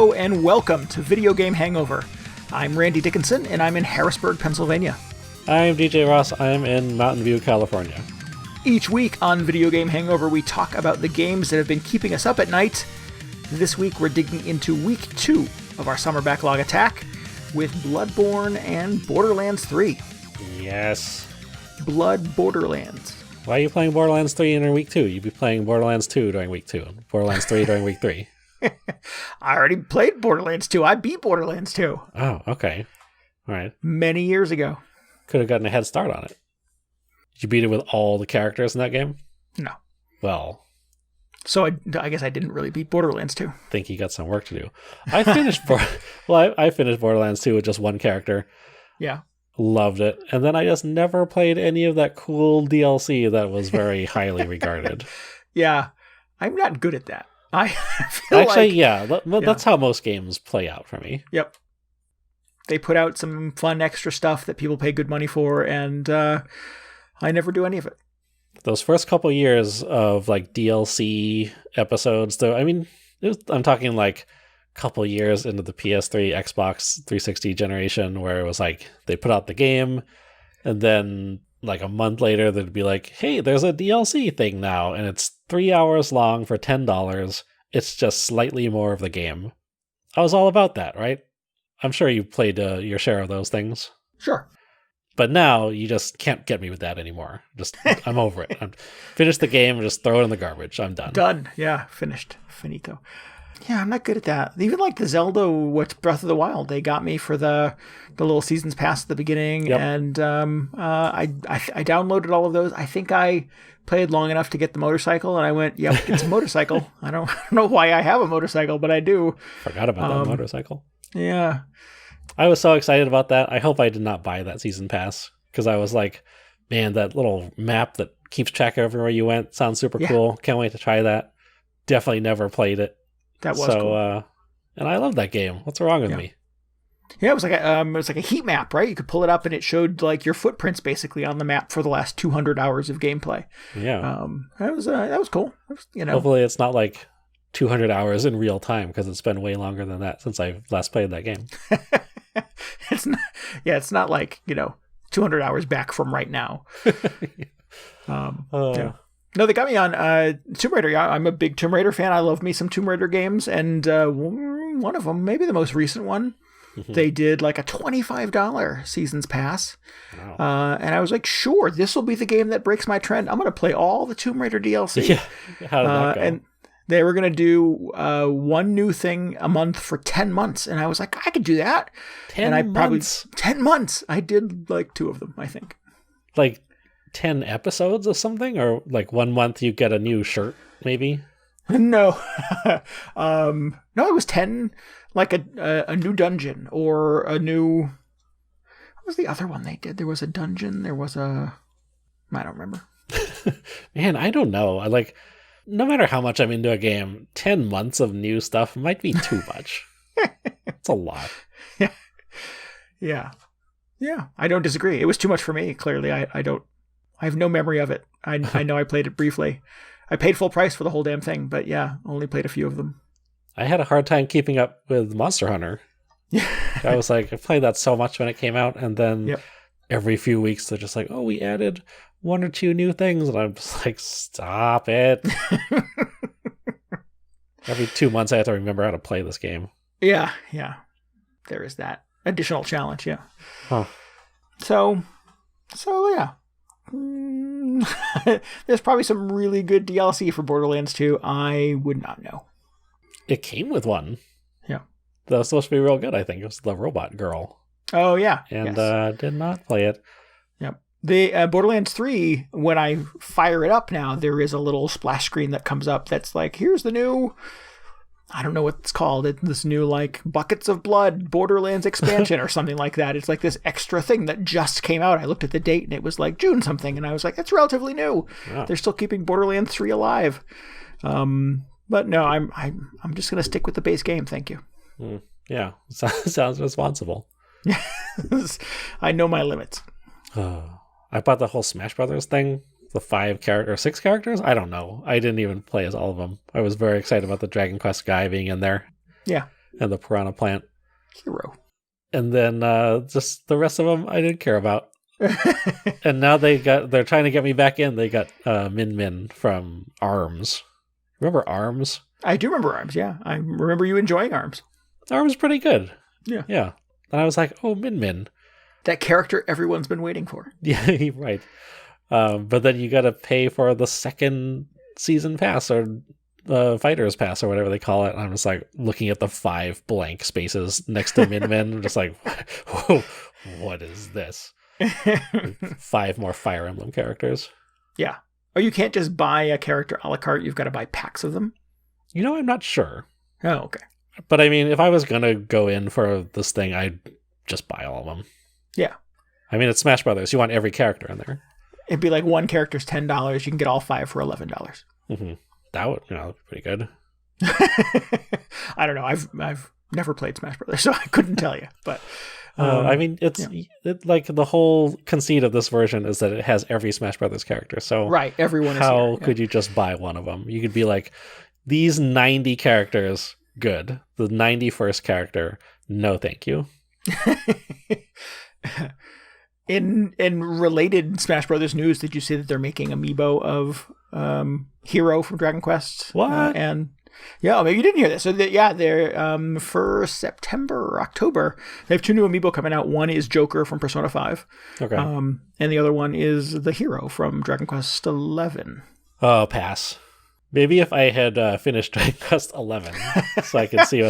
Hello and welcome to Video Game Hangover. I'm Randy Dickinson and I'm in Harrisburg, Pennsylvania. I'm DJ Ross. I'm in Mountain View, California. Each week on Video Game Hangover, we talk about the games that have been keeping us up at night. This week, we're digging into week 2 of our summer backlog attack with Bloodborne and Borderlands 3. Yes. Borderlands. Why are you playing Borderlands 3 in week 2? You'd be playing Borderlands 2 during week 2, and Borderlands 3 during week 3. I already played Borderlands 2. I beat Borderlands 2. Oh, okay. All right. Many years ago. Could have gotten a head start on it. Did you beat it with all the characters in that game? No. Well. So I guess I didn't really beat Borderlands 2. I think you got some work to do. I finished I finished Borderlands 2 with just one character. Yeah. Loved it. And then I just never played any of that cool DLC that was very highly regarded. Yeah. I'm not good at that. I feel Actually, like, yeah, that's how most games play out for me. Yep. They put out some fun extra stuff that people pay good money for, and I never do any of it. Those first couple years of like DLC episodes, though, I mean, I'm talking like a couple years into the PS3, Xbox 360 generation, where it was like they put out the game, and then like a month later, they'd be like, hey, there's a DLC thing now, and it's 3 hours long for $10. It's just slightly more of the game. I was all about that, right? I'm sure you played your share of those things. Sure. But now you just can't get me with that anymore. I'm over it. Finish the game and just throw it in the garbage. I'm done. Done. Yeah, finished. Finito. Yeah, I'm not good at that. Even like the Zelda, Breath of the Wild, they got me for the little seasons pass at the beginning, yep. And I downloaded all of those. I think I played long enough to get the motorcycle, and I went, yep, it's a motorcycle. I don't know why I have a motorcycle, but I do. Forgot about that motorcycle. Yeah. I was so excited about that. I hope I did not buy that season pass, because I was like, man, that little map that keeps track of everywhere you went sounds super cool. Can't wait to try that. Definitely never played it. That was cool. And I love that game. What's wrong with me? Yeah, it was like a heat map, right? You could pull it up and it showed like your footprints basically on the map for the last 200 hours of gameplay. Yeah. That was cool. Hopefully it's not like 200 hours in real time, because it's been way longer than that since I last played that game. It's not like, 200 hours back from right now. Yeah. No, they got me on Tomb Raider. Yeah, I'm a big Tomb Raider fan. I love me some Tomb Raider games, and one of them, maybe the most recent one, they did like a $25 seasons pass. Wow. And I was like, sure, this will be the game that breaks my trend. I'm going to play all the Tomb Raider DLC. Yeah. How did that go? And they were going to do one new thing a month for 10 months. And I was like, I could do that. 10 months? 10 months. I did like 2 of them, I think. Like 10 episodes or something? Or like 1 month you get a new shirt, maybe? No. No, it was 10, like a new dungeon or a new... What was the other one they did? There was a dungeon. There was a... I don't remember. Man, I don't know. No matter how much I'm into a game, 10 months of new stuff might be too much. It's a lot. Yeah. Yeah, I don't disagree. It was too much for me, clearly. I have no memory of it. I know I played it briefly. I paid full price for the whole damn thing, but yeah, only played a few of them. I had a hard time keeping up with Monster Hunter. Yeah. I was like, I played that so much when it came out, and then every few weeks they're just like, oh, we added 1 or 2 new things, and I'm just like, stop it. Every 2 months I have to remember how to play this game. Yeah. There is that additional challenge, yeah. Huh. So yeah. There's probably some really good DLC for Borderlands 2. I would not know. It came with one. Yeah. That was supposed to be real good, I think. It was the robot girl. Oh, yeah. And did not play it. Yep. The Borderlands 3, when I fire it up now, there is a little splash screen that comes up that's like, here's the new... I don't know what it's called. It's this new, like, Buckets of Blood Borderlands expansion or something like that. It's like this extra thing that just came out. I looked at the date and it was like June something. And I was like, that's relatively new. Wow. They're still keeping Borderlands 3 alive. But no, I'm just going to stick with the base game. Thank you. Yeah. Sounds responsible. I know my limits. I bought the whole Smash Brothers thing. The 6 characters? I don't know. I didn't even play as all of them. I was very excited about the Dragon Quest guy being in there. Yeah. and the Piranha Plant. Hero. And then just the rest of them I didn't care about. And now they're trying to get me back in. They got Min Min from ARMS. Remember ARMS? I do remember ARMS, yeah. I remember you enjoying ARMS. ARMS is pretty good. Yeah. Yeah. And I was like, oh, Min Min. That character everyone's been waiting for. Yeah, right. But then you got to pay for the second season pass or Fighter's Pass or whatever they call it. And I'm just like looking at the 5 blank spaces next to Min Min. I'm just like, whoa, what is this? 5 more Fire Emblem characters. Yeah. Oh, you can't just buy a character a la carte. You've got to buy packs of them. I'm not sure. Oh, okay. But I mean, if I was going to go in for this thing, I'd just buy all of them. Yeah. I mean, it's Smash Brothers. You want every character in there. It'd be like one character's $10. You can get all 5 for $11. Mm-hmm. That would, be pretty good. I don't know. I've never played Smash Brothers, so I couldn't tell you. But I mean, it's like the whole conceit of this version is that it has every Smash Brothers character. So right, everyone. How could you just buy one of them? You could be like, these 90 characters, good. The 91st character, no, thank you. In related Smash Brothers news, did you see that they're making amiibo of Hero from Dragon Quest? What? And yeah, maybe you didn't hear this. So they're for September or October, they have 2 new amiibo coming out. One is Joker from Persona 5. Okay. And the other one is the Hero from Dragon Quest 11. Oh, pass. Maybe if I had finished Dragon Quest 11, so I could see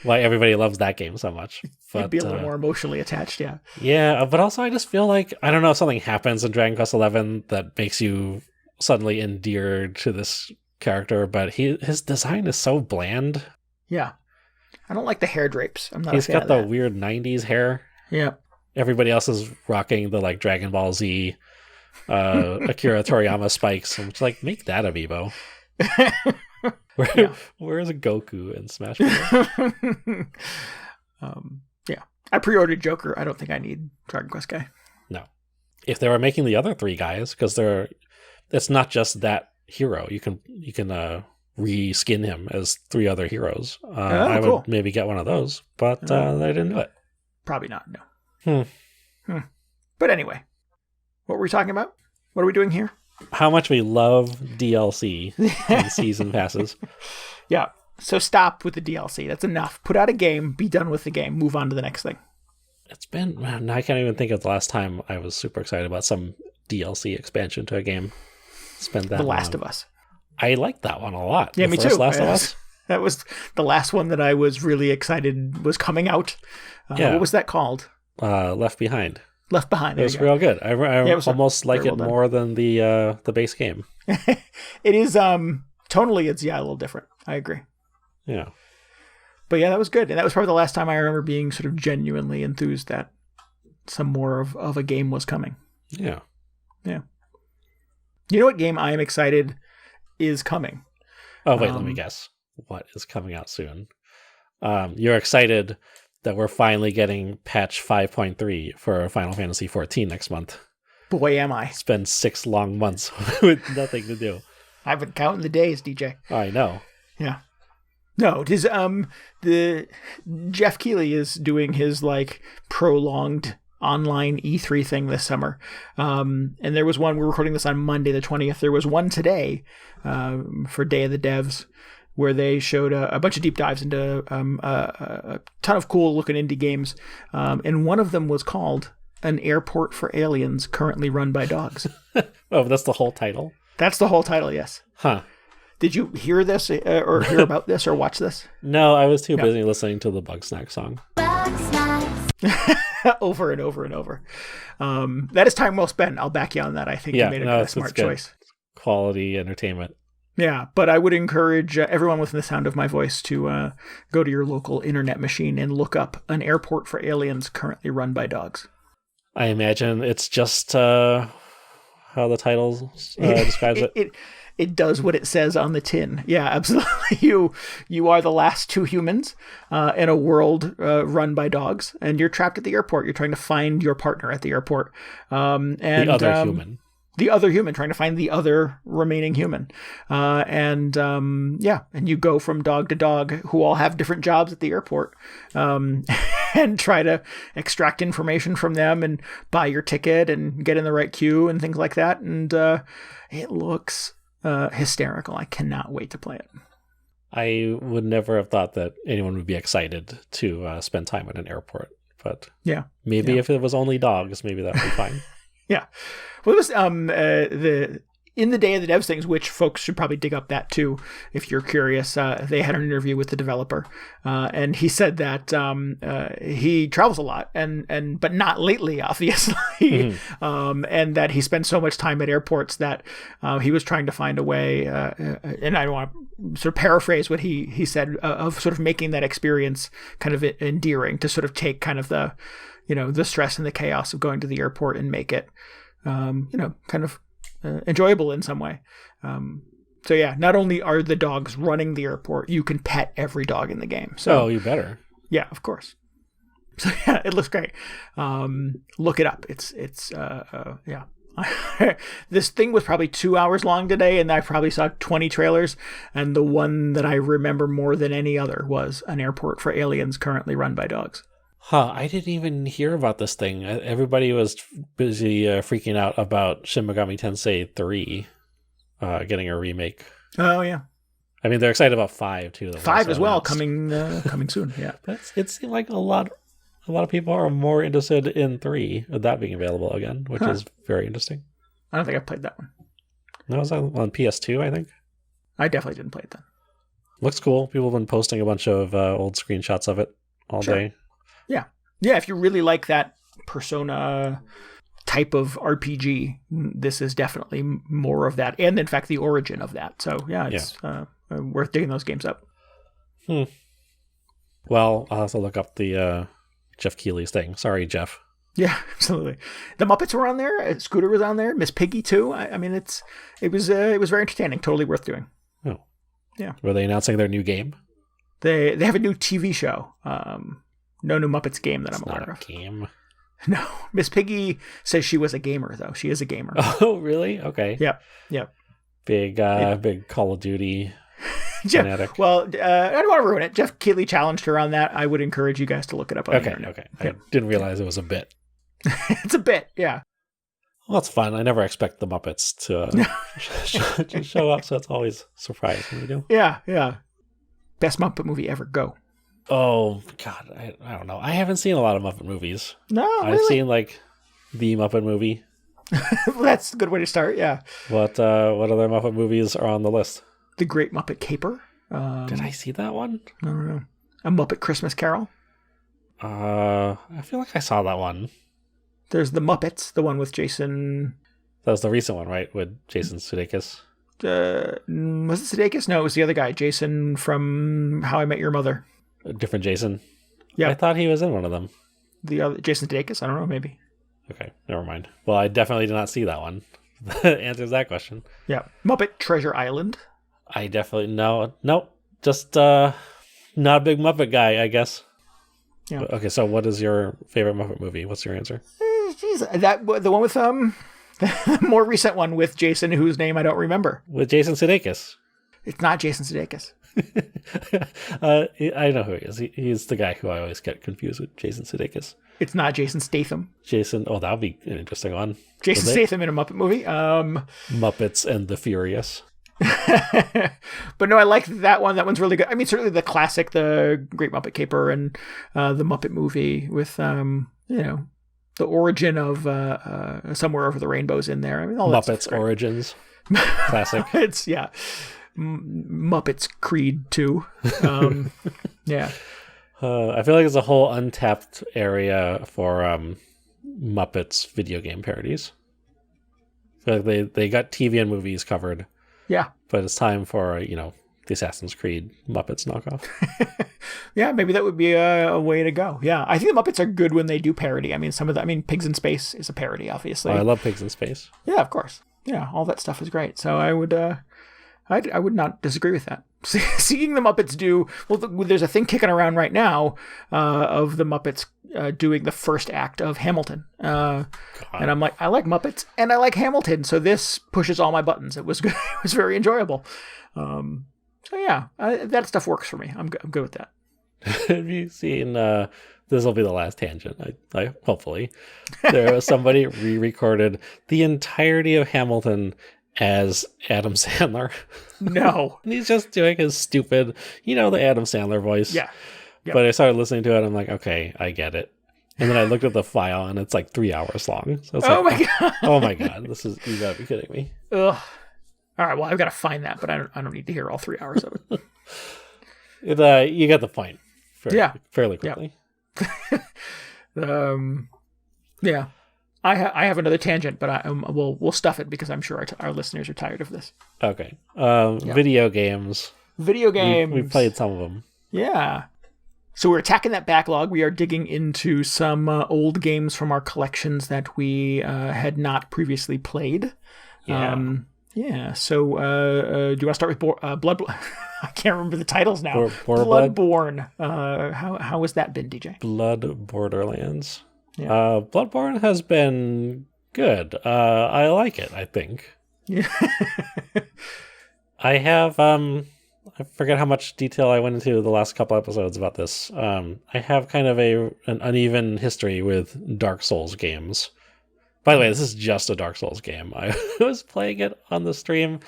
why everybody loves that game so much. But you'd be a little more emotionally attached, yeah. Yeah, but also I just feel like, I don't know if something happens in Dragon Quest 11 that makes you suddenly endeared to this character, but his design is so bland. Yeah. I don't like the hair drapes. I'm not a fan of that. He's got the weird 90s hair. Yeah. Everybody else is rocking the like Dragon Ball Z Akira Toriyama spikes. I'm just like, make that amiibo. Where's Goku in Smash Bros? Yeah. I pre-ordered Joker. I don't think I need Dragon Quest guy. No. If they were making the other 3 guys, because it's not just that hero. You can reskin him as 3 other heroes. I would maybe get one of those, but they didn't do it. Probably not, no. But anyway, what were we talking about? What are we doing here? How much we love DLC and season passes. Yeah. So stop with the DLC. That's enough. Put out a game, be done with the game, move on to the next thing. It's been, man, I can't even think of the last time I was super excited about some DLC expansion to a game. Spent that The Last of Us. I liked that one a lot. Yeah, me too. Last of Us. That was the last one that I was really excited was coming out. What was that called? Left Behind. Left Behind. It was real good. I almost like it more than the base game. It is tonally, it's a little different. I agree. Yeah. But yeah, that was good. And that was probably the last time I remember being sort of genuinely enthused that some more of a game was coming. Yeah. Yeah. You know what game I am excited is coming? Oh, wait, let me guess. What is coming out soon? You're excited that we're finally getting patch 5.3 for Final Fantasy XIV next month. Boy, am I. It's been 6 long months with nothing to do. I've been counting the days, DJ. I know. Yeah. No, it is the Jeff Keighley is doing his like prolonged online E3 thing this summer. And there was one, we're recording this on Monday the 20th. There was one today for Day of the Devs where they showed a bunch of deep dives into a ton of cool looking indie games. And one of them was called An Airport for Aliens Currently Run by Dogs. Oh, that's the whole title? That's the whole title, yes. Huh. Did you hear this or hear about this or watch this? No, I was too busy listening to the Bugsnax song. Over and over and over. That is time well spent. I'll back you on that. I think you made a smart choice. Quality entertainment. Yeah, but I would encourage everyone within the sound of my voice to go to your local internet machine and look up An Airport for Aliens Currently Run by Dogs. I imagine it's just how the title describes it. It does what it says on the tin. Yeah, absolutely. You are the last 2 humans in a world run by dogs, and you're trapped at the airport. You're trying to find your partner at the airport. And the other human. the other human, trying to find the other remaining human. And you go from dog to dog who all have different jobs at the airport, and try to extract information from them and buy your ticket and get in the right queue and things like that. And it looks hysterical. I cannot wait to play it. I would never have thought that anyone would be excited to spend time at an airport, but maybe if it was only dogs, maybe that would be fine. Yeah. Well, it was in the day of the devs things, which folks should probably dig up that too, if you're curious. They had an interview with the developer, and he said that he travels a lot, but not lately, obviously, and that he spends so much time at airports that he was trying to find a way, and I don't want to sort of paraphrase what he said, of sort of making that experience kind of endearing, to sort of take kind of the stress and the chaos of going to the airport and make it, kind of enjoyable in some way. So yeah, not only are the dogs running the airport, you can pet every dog in the game. So you better. Yeah, of course. So yeah, it looks great. Look it up. It's yeah. This thing was probably 2 hours long today, and I probably saw 20 trailers, and the one that I remember more than any other was an airport for aliens currently run by dogs. I didn't even hear about this thing. Everybody was busy freaking out about Shin Megami Tensei 3 getting a remake. Oh, yeah. I mean, they're excited about 5, too. 5 as well, coming soon, yeah. It seemed like a lot of people are more interested in 3, that being available again, which is very interesting. I don't think I played that one. That was on PS2, I think. I definitely didn't play it then. Looks cool. People have been posting a bunch of old screenshots of it all day. Yeah. Yeah, if you really like that Persona type of RPG, this is definitely more of that. And in fact, the origin of that. So yeah, it's worth digging those games up. Well, I'll have to look up the Jeff Keighley's thing. Sorry, Jeff. Yeah, absolutely. The Muppets were on there. Scooter was on there. Miss Piggy too. I mean, it was very entertaining. Totally worth doing. Oh, yeah. Were they announcing their new game? They have a new TV show. No new Muppets game that I'm aware of. Game. No, Miss Piggy says she was a gamer though. She is a gamer. Oh, really? Okay. Yep. Big Call of Duty fanatic. Well, I don't want to ruin it. Jeff Keighley challenged her on that. I would encourage you guys to look it up on the internet. Okay. I didn't realize it was a bit. It's a bit, yeah. Well, that's fun. I never expect the Muppets to show up, so it's always surprising when they do. Yeah. Best Muppet movie ever. Go. Oh, God. I don't know. I haven't seen a lot of Muppet movies. No, really? I've seen, the Muppet movie. That's a good way to start, yeah. What other Muppet movies are on the list? The Great Muppet Caper. Did I see that one? I don't know. A Muppet Christmas Carol. I feel like I saw that one. There's The Muppets, the one with Jason... That was the recent one, right? With Jason Sudeikis. Was it Sudeikis? No, it was the other guy. Jason from How I Met Your Mother. A different Jason? Yeah. I thought he was in one of them. The other Jason Sudeikis? I don't know, maybe. Okay, never mind. Well, I definitely did not see that one. That answers that question. Yeah. Muppet Treasure Island. I definitely... Nope. Just not a big Muppet guy, I guess. Yeah. But, okay, so what is your favorite Muppet movie? What's your answer? The one with the more recent one with Jason, whose name I don't remember. With Jason Sudeikis. It's not Jason Sudeikis. I know who he is. He's the guy who I always get confused with, Jason Sudeikis. It's not Jason Statham. That would be an interesting one. Jason Statham in a Muppet movie. Muppets and the Furious. But no, I like that one. That one's really good. I mean, certainly the classic, the Great Muppet Caper, and the Muppet movie with the origin of Somewhere Over the Rainbow's in there. I mean, all Muppets Origins. Classic. It's Muppets Creed 2. Yeah. I feel like there's a whole untapped area for Muppets video game parodies. I feel like they got TV and movies covered. Yeah. But it's time for, the Assassin's Creed Muppets knockoff. Yeah, maybe that would be a way to go. Yeah. I think the Muppets are good when they do parody. I mean, Pigs in Space is a parody, obviously. Oh, I love Pigs in Space. Yeah, of course. Yeah, all that stuff is great. So I would not disagree with that. Seeing the Muppets do... Well, there's a thing kicking around right now of the Muppets doing the first act of Hamilton. And I'm like, I like Muppets and I like Hamilton, so this pushes all my buttons. It was good. It was very enjoyable. So yeah, that stuff works for me. I'm good with that. Have you seen? This will be the last tangent. I hopefully there was somebody re-recorded the entirety of Hamilton as Adam Sandler. No, and he's just doing his stupid, the Adam Sandler voice. Yeah. Yep. But I started listening to it. And I'm like, okay, I get it. And then I looked at the file, and it's like 3 hours long. So it's my god! Oh my god! You gotta be kidding me. Ugh. All right, well, I've got to find that, but I don't need to hear all 3 hours of it. You get the point. Fairly quickly. Yeah. I have another tangent, but we'll stuff it because I'm sure our listeners are tired of this. Okay. Video games. Video games. We played some of them. Yeah. So we're attacking that backlog. We are digging into some old games from our collections that we had not previously played. Yeah. Yeah. So do you want to start with Bloodborne? I can't remember the titles now. Bloodborne. How has that been, DJ? Borderlands. Yeah. Bloodborne has been good. I like it, I think. Yeah. I have I forget how much detail I went into the last couple episodes about this. I have kind of an uneven history with Dark Souls games. By the way, this is just a Dark Souls game. I was playing it on the stream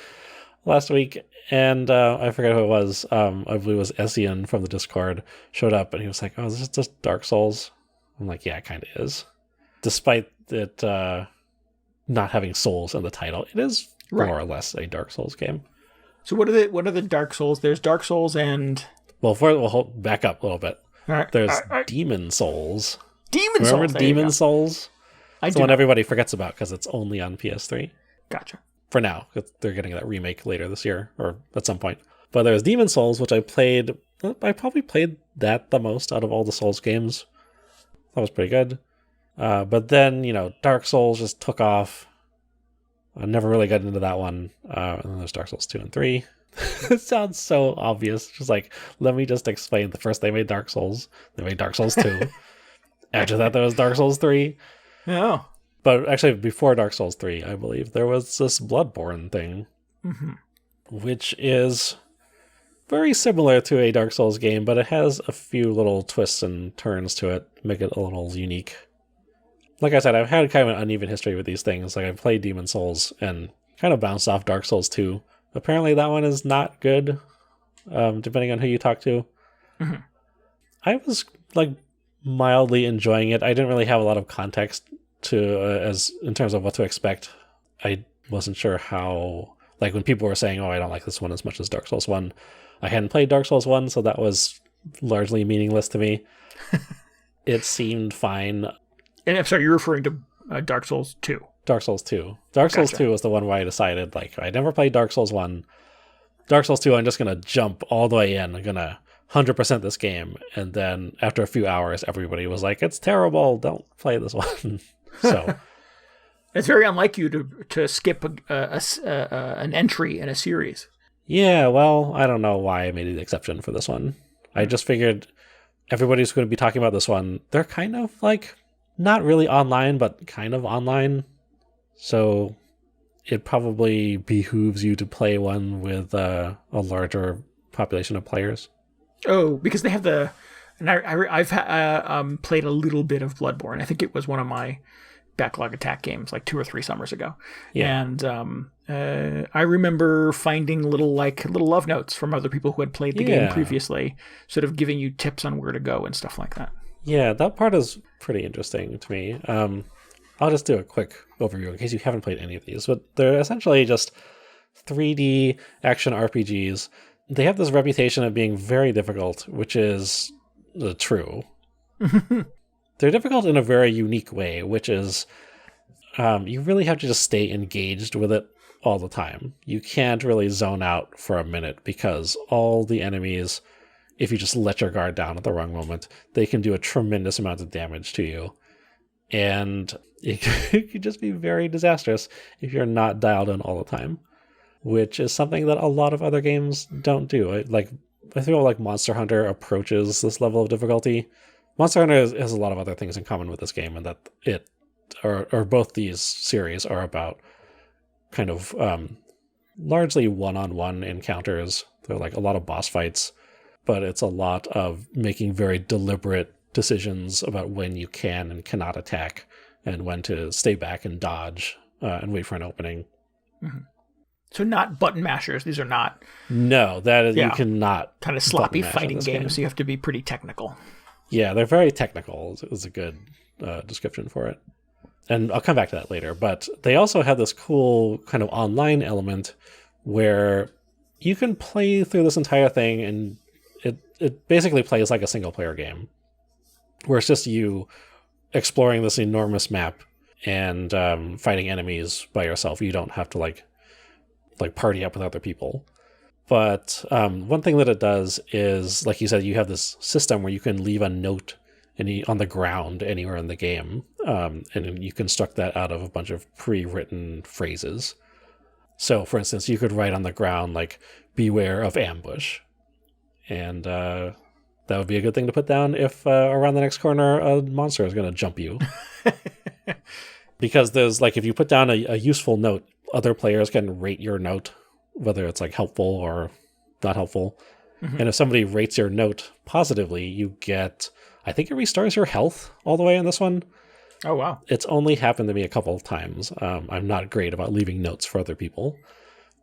last week, and I forget who it was. I believe it was Essian from the Discord showed up, and he was like, "Oh, this is just Dark Souls." I'm like, "Yeah, it kind of is." Despite it not having souls in the title, it is more or less a Dark Souls game. So what are the Dark Souls? There's Dark Souls and... We'll back up a little bit. All right. There's Demon Souls. Demon Souls? Remember Demon Souls? It's the one everybody forgets about because it's only on PS3. Gotcha. For now. They're getting that remake later this year or at some point. But there's Demon Souls, which I played... I probably played that the most out of all the Souls games. That was pretty good. But then, Dark Souls just took off. I never really got into that one. And then there's Dark Souls 2 and 3. It sounds so obvious. Just like, let me just explain. The first they made Dark Souls. They made Dark Souls 2. After that, there was Dark Souls 3. Oh. But actually, before Dark Souls 3, I believe, there was this Bloodborne thing. Mm-hmm. Which is very similar to a Dark Souls game, but it has a few little twists and turns to it, make it a little unique. Like I said, I've had kind of an uneven history with these things. Like, I've played Demon Souls and kind of bounced off Dark Souls 2. Apparently that one is not good, depending on who you talk to. Mm-hmm. I was, mildly enjoying it. I didn't really have a lot of context as in terms of what to expect. I wasn't sure how... when people were saying, oh, I don't like this one as much as Dark Souls 1, I hadn't played Dark Souls 1, so that was largely meaningless to me. It seemed fine. And I'm sorry, you're referring to Dark Souls 2. Dark Souls 2. Dark Souls 2 was the one where I decided, I never played Dark Souls 1. Dark Souls 2, I'm just going to jump all the way in. I'm going to 100% this game. And then after a few hours, everybody was like, it's terrible. Don't play this one. So... It's very unlike you to skip an entry in a series. Yeah, well, I don't know why I made an exception for this one. I just figured everybody's going to be talking about this one. They're kind of not really online, but kind of online. So it probably behooves you to play one with a larger population of players. Oh, because they have the... And I've played a little bit of Bloodborne. I think it was one of my backlog attack games 2 or 3 summers ago. Yeah. And I remember finding little love notes from other people who had played the game previously, sort of giving you tips on where to go and stuff like that. Yeah, that part is pretty interesting to me. I'll just do a quick overview in case you haven't played any of these, but they're essentially just 3D action RPGs. They have this reputation of being very difficult, which is true. They're difficult in a very unique way, which is you really have to just stay engaged with it all the time. You can't really zone out for a minute because all the enemies, if you just let your guard down at the wrong moment, they can do a tremendous amount of damage to you. And it can just be very disastrous if you're not dialed in all the time, which is something that a lot of other games don't do. I feel like Monster Hunter approaches this level of difficulty Monster Hunter has a lot of other things in common with this game, and that it or both these series are about kind of largely one-on-one encounters. They're like a lot of boss fights, but it's a lot of making very deliberate decisions about when you can and cannot attack and when to stay back and dodge and wait for an opening. Mm-hmm. So not button mashers. These are not. No, that is, you cannot. Kind of sloppy fighting games. So you have to be pretty technical. Yeah, they're very technical is a good description for it. And I'll come back to that later. But they also have this cool kind of online element where you can play through this entire thing, and it basically plays like a single player game, where it's just you exploring this enormous map and fighting enemies by yourself. You don't have to like party up with other people. But one thing that it does is, like you said, you have this system where you can leave a note on the ground anywhere in the game, and you construct that out of a bunch of pre-written phrases. So, for instance, you could write on the ground, like, beware of ambush. And that would be a good thing to put down if around the next corner a monster is going to jump you. Because there's, like, if you put down a useful note, other players can rate your note, whether it's, like, helpful or not helpful. Mm-hmm. And if somebody rates your note positively, you get, I think it restores your health all the way in this one. Oh, wow. It's only happened to me a couple of times. I'm not great about leaving notes for other people.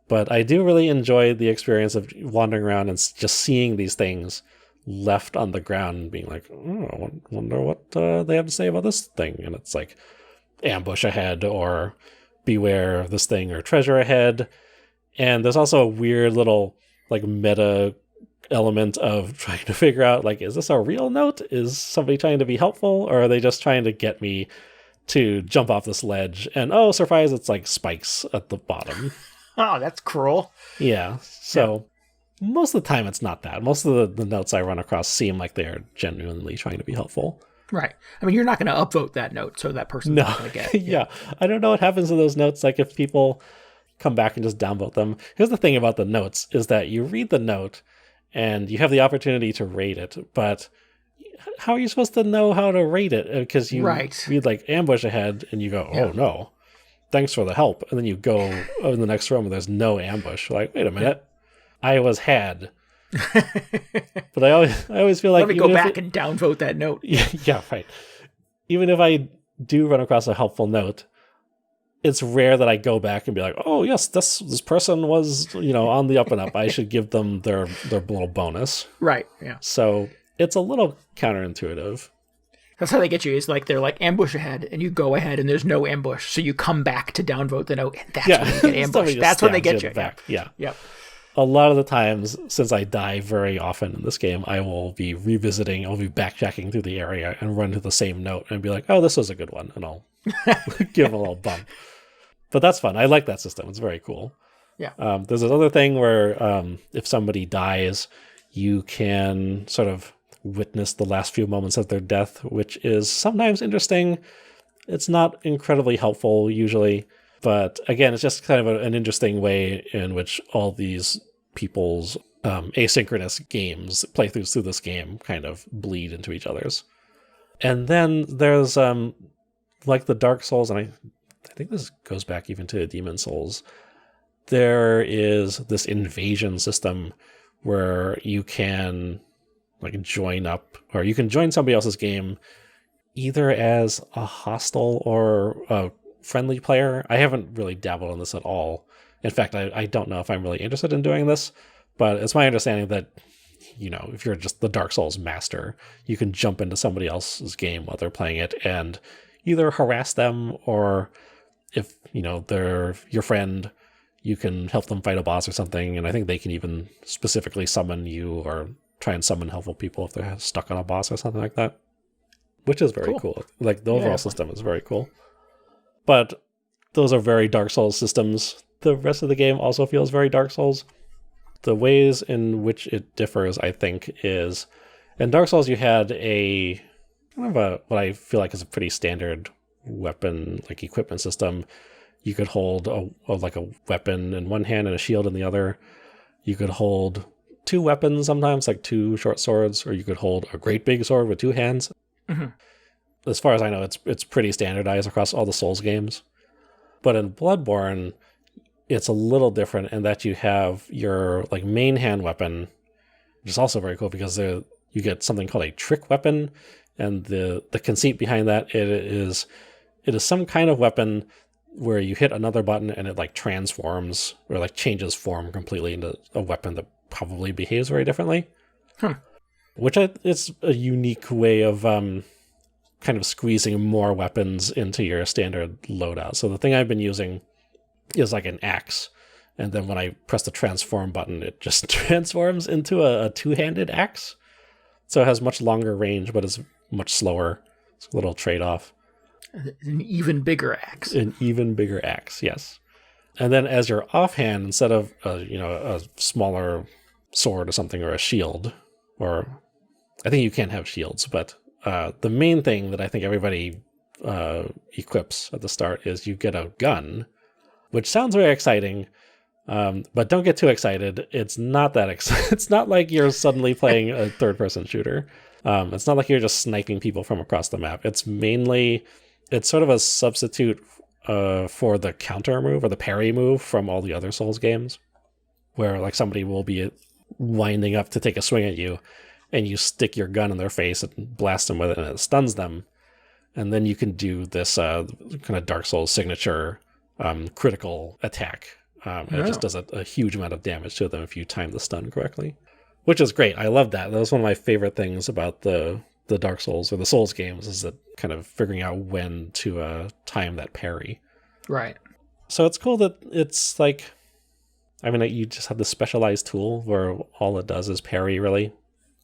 But I do really enjoy the experience of wandering around and just seeing these things left on the ground and being like, oh, I wonder what they have to say about this thing. And it's like, ambush ahead, or beware of this thing, or treasure ahead. And there's also a weird little like meta element of trying to figure out, like, is this a real note? Is somebody trying to be helpful, or are they just trying to get me to jump off this ledge? And oh, surprise, it's like spikes at the bottom. Oh, that's cruel. Yeah. So most of the time it's not that. Most of the notes I run across seem like they're genuinely trying to be helpful. Right. I mean, you're not going to upvote that note, so that person's not going to get. Yeah. I don't know what happens to those notes. Like, if people come back and just downvote them. Here's the thing about the notes, is that you read the note and you have the opportunity to rate it, but how are you supposed to know how to rate it? Because you read like ambush ahead and you go, oh no, thanks for the help. And then you go in the next room and there's no ambush. Like, wait a minute, I was had. But I always feel like, let me go back and downvote that note. Yeah, right. Even if I do run across a helpful note, it's rare that I go back and be like, oh yes, this person was, on the up and up. I should give them their little bonus. Right. Yeah. So it's a little counterintuitive. That's how they get you. Is like they're like ambush ahead, and you go ahead, and there's no ambush, so you come back to downvote the note, and that's when you get ambushed. That's when they get you. Back. Yeah. Yep. A lot of the times, since I die very often in this game, I will be revisiting, I'll be backtracking through the area and run to the same note and be like, oh, this was a good one. And I'll give them a little bump. But that's fun. I like that system. It's very cool. Yeah. There's this other thing where if somebody dies, you can sort of witness the last few moments of their death, which is sometimes interesting. It's not incredibly helpful usually. But again, it's just kind of an interesting way in which all these people's asynchronous games, playthroughs through this game, kind of bleed into each other's. And then there's like the Dark Souls, and I think this goes back even to Demon Souls. There is this invasion system where you can like join up, or you can join somebody else's game either as a hostile or a friendly player. I haven't really dabbled in this at all. In fact, I don't know if I'm really interested in doing this, but it's my understanding that, if you're just the Dark Souls master, you can jump into somebody else's game while they're playing it and either harass them, or if, they're your friend, you can help them fight a boss or something. And I think they can even specifically summon you or try and summon helpful people if they're stuck on a boss or something like that, which is very cool. Like, the overall system is very cool. But those are very Dark Souls systems. The rest of the game also feels very Dark Souls. The ways in which it differs, I think, is in Dark Souls you had a kind of what I feel like is a pretty standard weapon, like equipment system. You could hold a weapon in one hand and a shield in the other. You could hold two weapons sometimes, like two short swords, or you could hold a great big sword with two hands. Mm-hmm. As far as I know, it's pretty standardized across all the Souls games. But in Bloodborne, it's a little different in that you have your like main hand weapon, which is also very cool because you get something called a trick weapon, and the conceit behind that it is some kind of weapon where you hit another button and it like transforms or like changes form completely into a weapon that probably behaves very differently. Which it's a unique way of kind of squeezing more weapons into your standard loadout. So the thing I've been using is like an axe, and then when I press the transform button, it just transforms into a two-handed axe. So it has much longer range, but it's much slower. It's a little trade-off. An even bigger axe. An even bigger axe, yes. And then as your offhand, instead of a smaller sword or something, or a shield, or I think you can have shields, but the main thing that I think everybody equips at the start is you get a gun, which sounds very exciting, but don't get too excited. It's not that exciting. It's not like you're suddenly playing a third-person shooter. It's not like you're just sniping people from across the map. It's sort of a substitute for the counter move or the parry move from all the other Souls games, where like somebody will be winding up to take a swing at you, and you stick your gun in their face and blast them with it, and it stuns them. And then you can do this kind of Dark Souls signature critical attack. It just does a huge amount of damage to them if you time the stun correctly, which is great. I love that. That was one of my favorite things about the Dark Souls or the Souls games, is that kind of figuring out when to time that parry. Right. So it's cool that it's like, I mean, you just have this specialized tool where all it does is parry, really.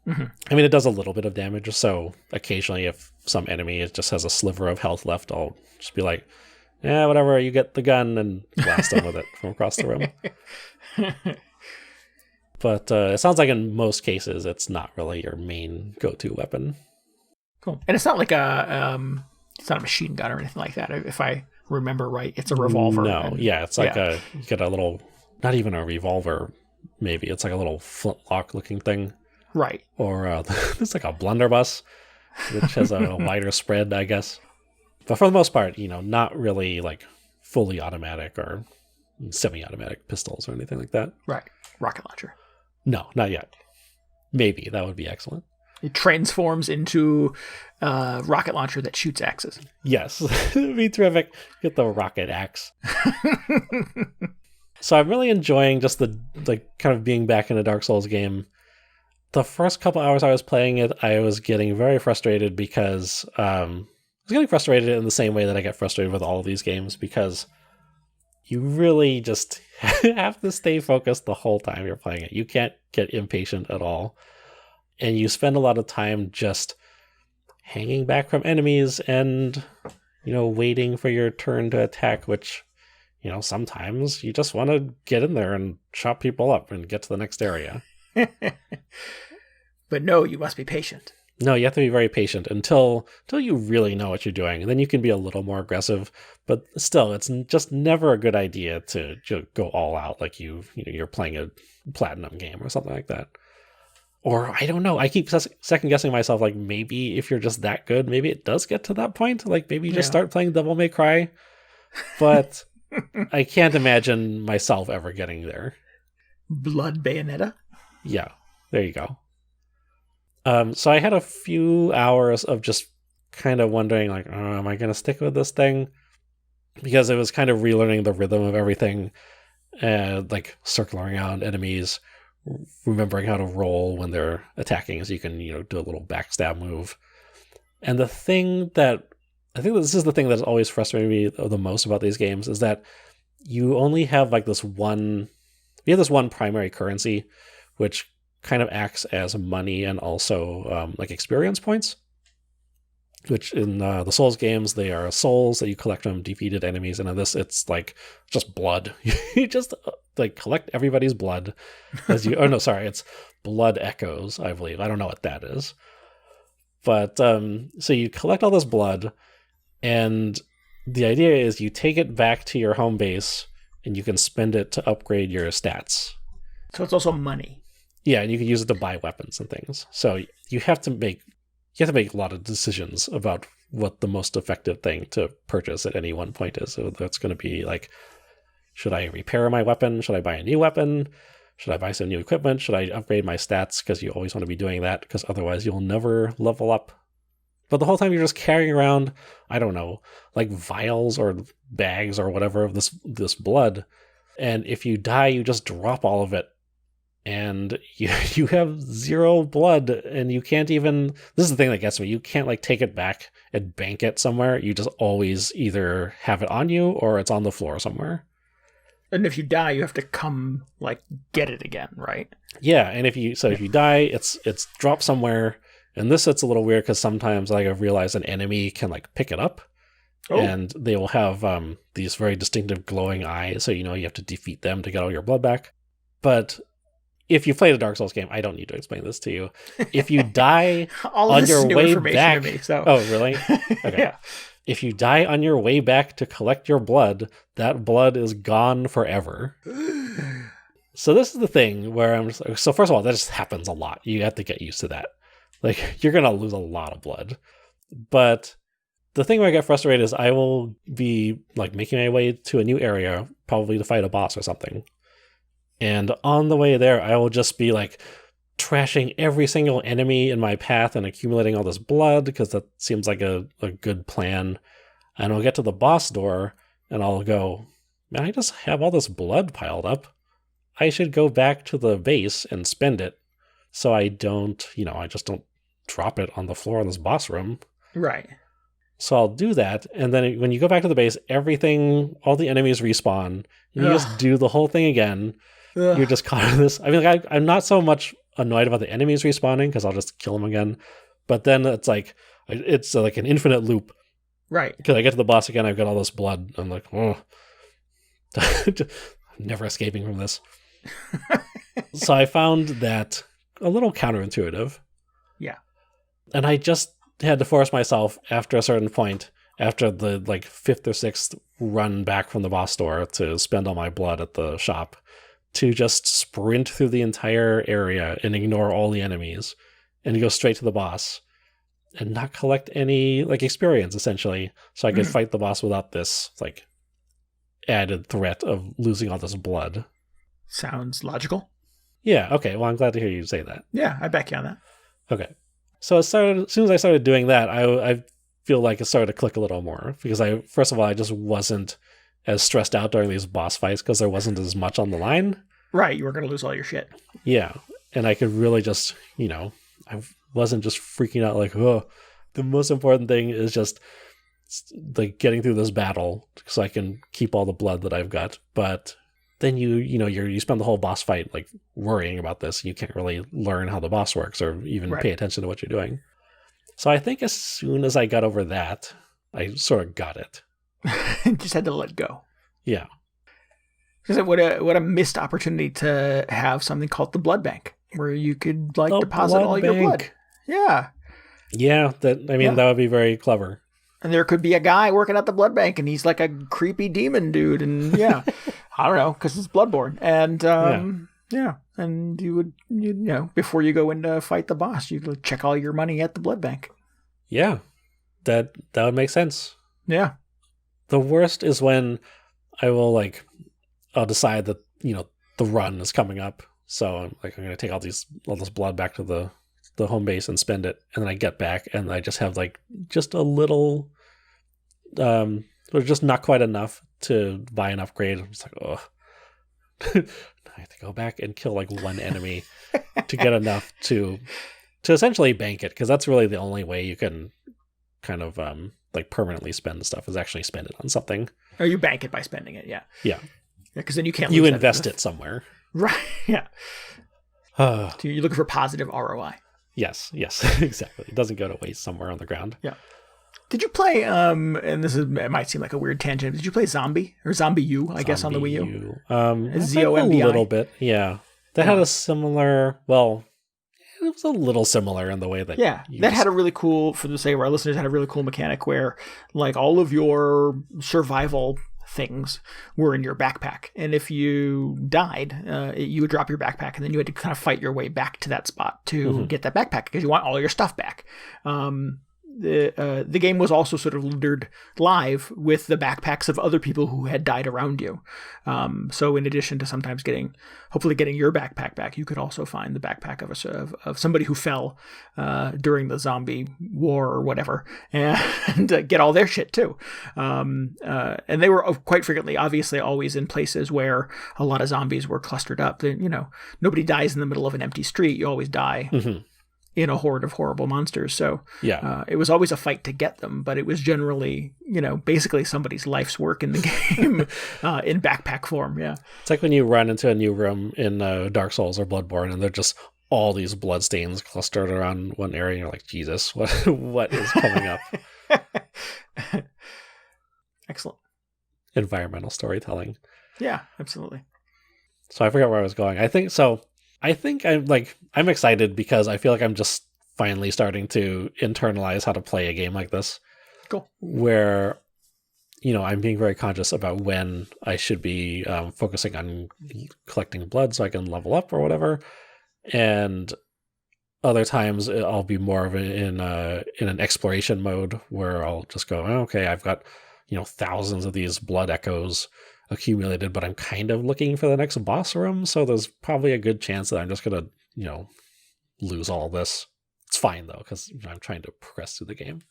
Mm-hmm. I mean, it does a little bit of damage, so occasionally if some enemy just has a sliver of health left, I'll just be like, yeah, whatever, you get the gun, and blast them with it from across the room. But it sounds like in most cases, it's not really your main go-to weapon. Cool. And it's not like it's not a machine gun or anything like that, if I remember right. It's a revolver. No, it's like you get a little, not even a revolver, maybe. It's like a little flintlock-looking thing. Right. Or it's like a blunderbuss, which has a wider spread, I guess. But for the most part, not really like fully automatic or semi-automatic pistols or anything like that. Right. Rocket launcher. No, not yet. Maybe. That would be excellent. It transforms into a rocket launcher that shoots axes. Yes. It would be terrific. Get the rocket axe. So I'm really enjoying just the kind of being back in a Dark Souls game. The first couple hours I was playing it, I was getting very frustrated because I was getting frustrated in the same way that I get frustrated with all of these games, because you really just have to stay focused the whole time you're playing it. You can't get impatient at all. And you spend a lot of time just hanging back from enemies and, waiting for your turn to attack, which, sometimes you just want to get in there and chop people up and get to the next area. But no, you must be patient. No, you have to be very patient until you really know what you're doing. And then you can be a little more aggressive. But still, it's just never a good idea to go all out like you're playing a platinum game or something like that. Or, I don't know, I keep second-guessing myself, like, maybe if you're just that good, maybe it does get to that point. Like, maybe you just start playing Devil May Cry. But I can't imagine myself ever getting there. Blood Bayonetta? Yeah, there you go. So I had a few hours of just kind of wondering, like, am I going to stick with this thing? Because it was kind of relearning the rhythm of everything, and like circling around enemies, remembering how to roll when they're attacking, so you can, do a little backstab move. And the thing that, I think this is the thing that's always frustrated me the most about these games, is that you only have like this one primary currency, which kind of acts as money and also like experience points, which in the Souls games, they are souls that you collect from defeated enemies. And in this, it's like just blood. You just like collect everybody's blood as you, it's blood echoes, I believe. I don't know what that is. But so you collect all this blood, and the idea is you take it back to your home base and you can spend it to upgrade your stats. So it's also money. Yeah, and you can use it to buy weapons and things. So you have to you have to make a lot of decisions about what the most effective thing to purchase at any one point is. So that's going to be like, should I repair my weapon? Should I buy a new weapon? Should I buy some new equipment? Should I upgrade my stats? Because you always want to be doing that, because otherwise you'll never level up. But the whole time you're just carrying around, I don't know, like vials or bags or whatever of this blood. And if you die, you just drop all of it. And you have 0 blood, and you can't even... This is the thing that gets me. You can't like take it back and bank it somewhere. You just always either have it on you or it's on the floor somewhere. And if you die, you have to come like get it again, right? Yeah, and if you die, it's dropped somewhere. And this it's a little weird because sometimes like I've realized an enemy can like pick it up. Oh. And they will have these very distinctive glowing eyes, so you know you have to defeat them to get all your blood back. But if you play the Dark Souls game, I don't need to explain this to you. If you die on your way back... to me, so. Oh, really? Okay. Yeah. If you die on your way back to collect your blood, that blood is gone forever. So this is the thing where I'm just like, so first of all, that just happens a lot. You have to get used to that. Like, you're going to lose a lot of blood. But the thing where I get frustrated is I will be like making my way to a new area, probably to fight a boss or something. And on the way there, I will just be like trashing every single enemy in my path and accumulating all this blood, because that seems like a good plan. And I'll get to the boss door and I'll go, man, I just have all this blood piled up. I should go back to the base and spend it so I don't, I just don't drop it on the floor in this boss room. Right. So I'll do that. And then when you go back to the base, all the enemies respawn. You just do the whole thing again. You're just caught in this. I mean, like, I'm not so much annoyed about the enemies respawning because I'll just kill them again. But then it's like an infinite loop. Right. Because I get to the boss again, I've got all this blood. I'm like, oh, I'm never escaping from this. So I found that a little counterintuitive. Yeah. And I just had to force myself after a certain point, after the like 5th or 6th run back from the boss door to spend all my blood at the shop, to just sprint through the entire area and ignore all the enemies and go straight to the boss and not collect any like experience, essentially, so I could fight the boss without this like added threat of losing all this blood. Sounds logical. Yeah, okay. Well, I'm glad to hear you say that. Yeah, I back you on that. Okay. So as soon as I started doing that, I feel like it started to click a little more, because first of all, I just wasn't as stressed out during these boss fights because there wasn't as much on the line. Right, you were going to lose all your shit. Yeah, and I could really just, I wasn't just freaking out like, oh, the most important thing is just like getting through this battle so I can keep all the blood that I've got. But then you spend the whole boss fight like worrying about this. You can't really learn how the boss works or even pay attention to what you're doing. So I think as soon as I got over that, I sort of got it. Just had to let go. Yeah. What a missed opportunity to have something called the blood bank, where you could like deposit all your blood. Yeah. Yeah, that would be very clever. And there could be a guy working at the blood bank, and he's like a creepy demon dude, and yeah, I don't know, because it's Bloodborne, and and you would before you go in to fight the boss, you could check all your money at the blood bank. Yeah, that would make sense. Yeah. The worst is when I'll decide that, the run is coming up. So I'm going to take all this blood back to the home base and spend it. And then I get back and I just have just a little, just not quite enough to buy an upgrade. I'm just like, oh, I have to go back and kill one enemy to get enough to essentially bank it. Cause that's really the only way you can kind of, permanently spend stuff, is actually spend it on something. Oh, you bank it by spending it. Yeah. Yeah. Because then you can't. You invest it somewhere. Right. Yeah. So you're looking for positive ROI. Yes. Exactly. It doesn't go to waste somewhere on the ground. Yeah. Did you play? And it might seem like a weird tangent. Did you play Zombie or Zombie U? I guess on the Wii U. ZOMBI. A little bit. Yeah. That had a similar. Well, it was a little similar in the way that. Yeah, that had a really cool, for the sake of our listeners, had a really cool mechanic where all of your survival things were in your backpack. And if you died, you would drop your backpack, and then you had to kind of fight your way back to that spot to get that backpack because you want all your stuff back. The game was also sort of littered live with the backpacks of other people who had died around you. So in addition to sometimes hopefully getting your backpack back, you could also find the backpack of somebody who fell during the zombie war or whatever, and get all their shit too. And they were quite frequently, obviously, always in places where a lot of zombies were clustered up. Nobody dies in the middle of an empty street. You always die in a horde of horrible monsters. So it was always a fight to get them, but it was generally, basically somebody's life's work in the game in backpack form. Yeah. It's like when you run into a new room in Dark Souls or Bloodborne, and they're just all these bloodstains clustered around one area, and you're like, Jesus, what is coming up? Excellent. Environmental storytelling. Yeah, absolutely. So I forgot where I was going. I think I'm excited because I feel like I'm just finally starting to internalize how to play a game like this. Cool. Where, I'm being very conscious about when I should be focusing on collecting blood so I can level up or whatever. And other times I'll be more of in an exploration mode where I'll just go, okay, I've got, thousands of these blood echoes accumulated, but I'm kind of looking for the next boss room, so there's probably a good chance that I'm just gonna, lose all this. It's fine though, because I'm trying to progress through the game.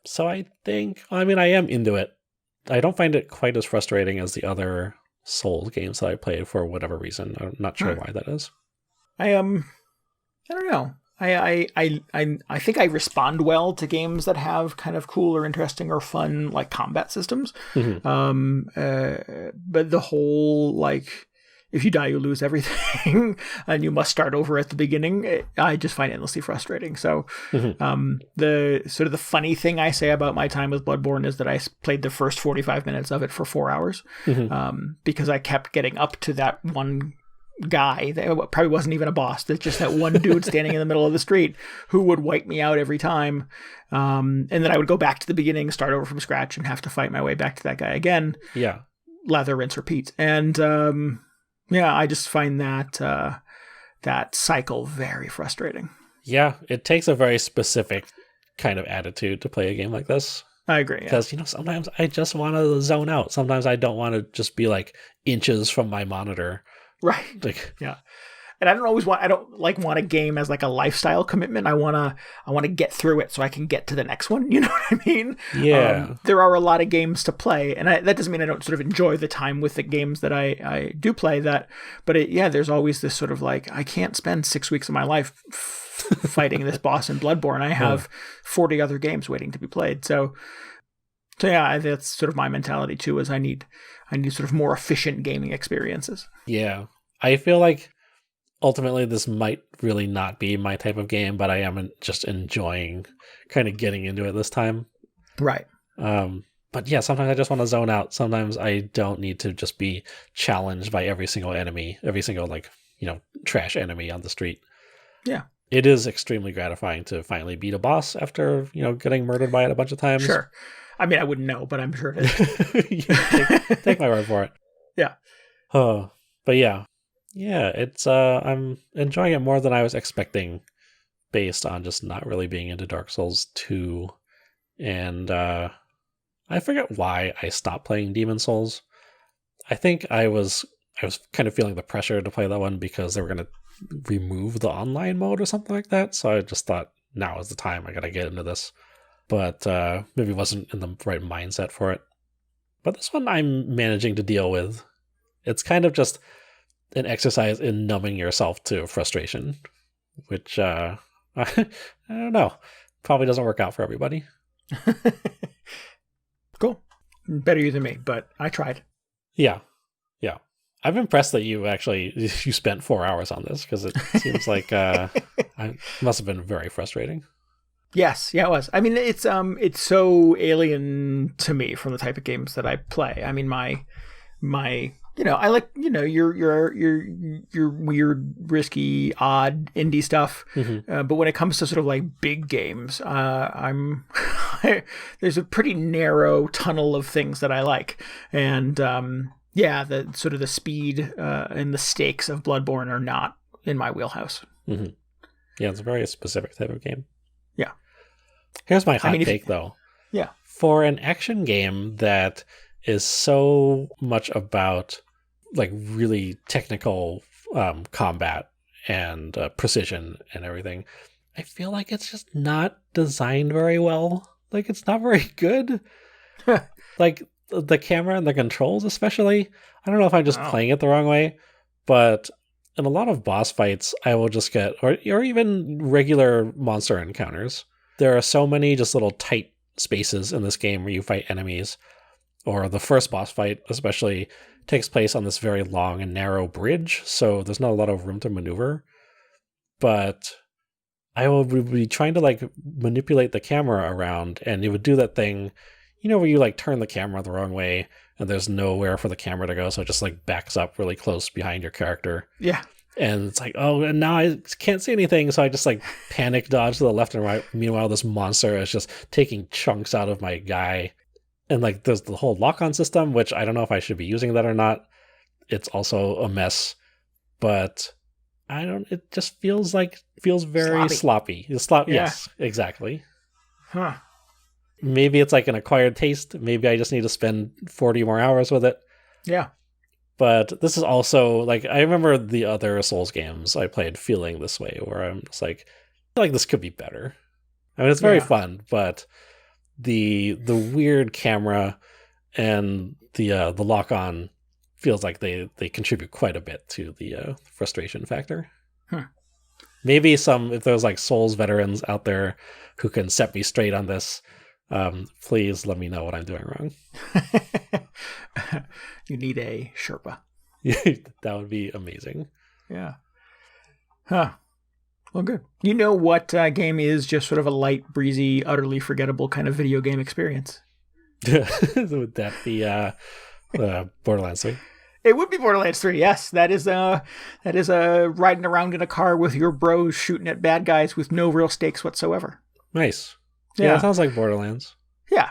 So I am into it. I don't find it quite as frustrating as the other Souls games that I played for whatever reason. I'm not sure why that is. I don't know. I think I respond well to games that have kind of cool or interesting or fun like combat systems. But the whole if you die you lose everything and you must start over at the beginning, I just find endlessly frustrating. So the sort of the funny thing I say about my time with Bloodborne is that I played the first 45 minutes of it for 4 hours because I kept getting up to that one guy that probably wasn't even a boss. That's just that one dude standing in the middle of the street who would wipe me out every time. And then I would go back to the beginning, start over from scratch, and have to fight my way back to that guy again. Yeah. Lather, rinse, repeat. And I just find that cycle very frustrating. Yeah, it takes a very specific kind of attitude to play a game like this. I agree. Because, sometimes I just want to zone out. Sometimes I don't want to just be inches from my monitor. Right. Yeah. And I don't want a game as a lifestyle commitment. I want to get through it so I can get to the next one. You know what I mean? Yeah. There are a lot of games to play, and that doesn't mean I don't sort of enjoy the time with the games that I do play that. But there's always this sort of I can't spend 6 weeks of my life fighting this boss in Bloodborne. I have 40 other games waiting to be played. So yeah, that's sort of my mentality too, is I need sort of more efficient gaming experiences. Yeah. I feel like ultimately this might really not be my type of game, but I am just enjoying kind of getting into it this time. Right. But yeah, sometimes I just want to zone out. Sometimes I don't need to just be challenged by every single enemy, every single trash enemy on the street. Yeah. It is extremely gratifying to finally beat a boss after, getting murdered by it a bunch of times. Sure. I mean, I wouldn't know, but I'm sure it is. Take my word for it. Yeah. Oh, but yeah. Yeah, it's I'm enjoying it more than I was expecting based on just not really being into Dark Souls 2. And I forget why I stopped playing Demon Souls. I think I was kind of feeling the pressure to play that one because they were going to remove the online mode or something like that. So I just thought, now is the time. I got to get into this. But maybe wasn't in the right mindset for it. But this one I'm managing to deal with. It's kind of just an exercise in numbing yourself to frustration, which I don't know, probably doesn't work out for everybody. Cool. Better you than me, but I tried. Yeah. I'm impressed that you spent 4 hours on this, because it seems like it must have been very frustrating. Yes, yeah, it was. I mean, it's so alien to me from the type of games that I play. I mean, my I like, your weird, risky, odd indie stuff. Mm-hmm. But when it comes to sort of like big games, there's a pretty narrow tunnel of things that I like. And the sort of the speed and the stakes of Bloodborne are not in my wheelhouse. Mm-hmm. Yeah, it's a very specific type of game. Yeah. Here's my hot take, though. Yeah. For an action game that is so much about like really technical combat and precision and everything, I feel like it's just not designed very well. Like, it's not very good. Like, the camera and the controls especially, I don't know if I'm just playing it the wrong way, but in a lot of boss fights, I will just get, or even regular monster encounters, there are so many just little tight spaces in this game where you fight enemies, or the first boss fight especially takes place on this very long and narrow bridge, so there's not a lot of room to maneuver. But I will be trying to like manipulate the camera around, and it would do that thing, where you like turn the camera the wrong way and there's nowhere for the camera to go, so it just like backs up really close behind your character. Yeah. And it's like, oh, and now I can't see anything, so I just like panic dodge to the left and right. Meanwhile, this monster is just taking chunks out of my guy. And like there's the whole lock-on system, which I don't know if I should be using that or not. It's also a mess. But it just feels very sloppy. Yeah. Yes, exactly. Huh. Maybe it's like an acquired taste. Maybe I just need to spend 40 more hours with it. Yeah. But this is also, like, I remember the other Souls games I played feeling this way, where I'm just like, I feel like this could be better. I mean, it's very fun, but the weird camera and the lock-on feels like they contribute quite a bit to the frustration factor. Maybe if there's like Souls veterans out there who can set me straight on this, please let me know what I'm doing wrong. You need a Sherpa. That would be amazing. Yeah. Huh. Well, good. You know what game is just sort of a light, breezy, utterly forgettable kind of video game experience? Would that be Borderlands 3? It would be Borderlands 3, yes. That is riding around in a car with your bros shooting at bad guys with no real stakes whatsoever. Nice. Yeah, that sounds like Borderlands. Yeah.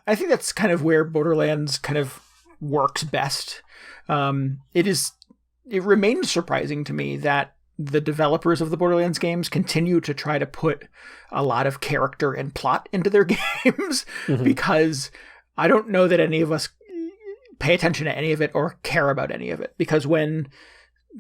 I think that's kind of where Borderlands kind of works best. It remains surprising to me that the developers of the Borderlands games continue to try to put a lot of character and plot into their games, because I don't know that any of us pay attention to any of it or care about any of it. Because when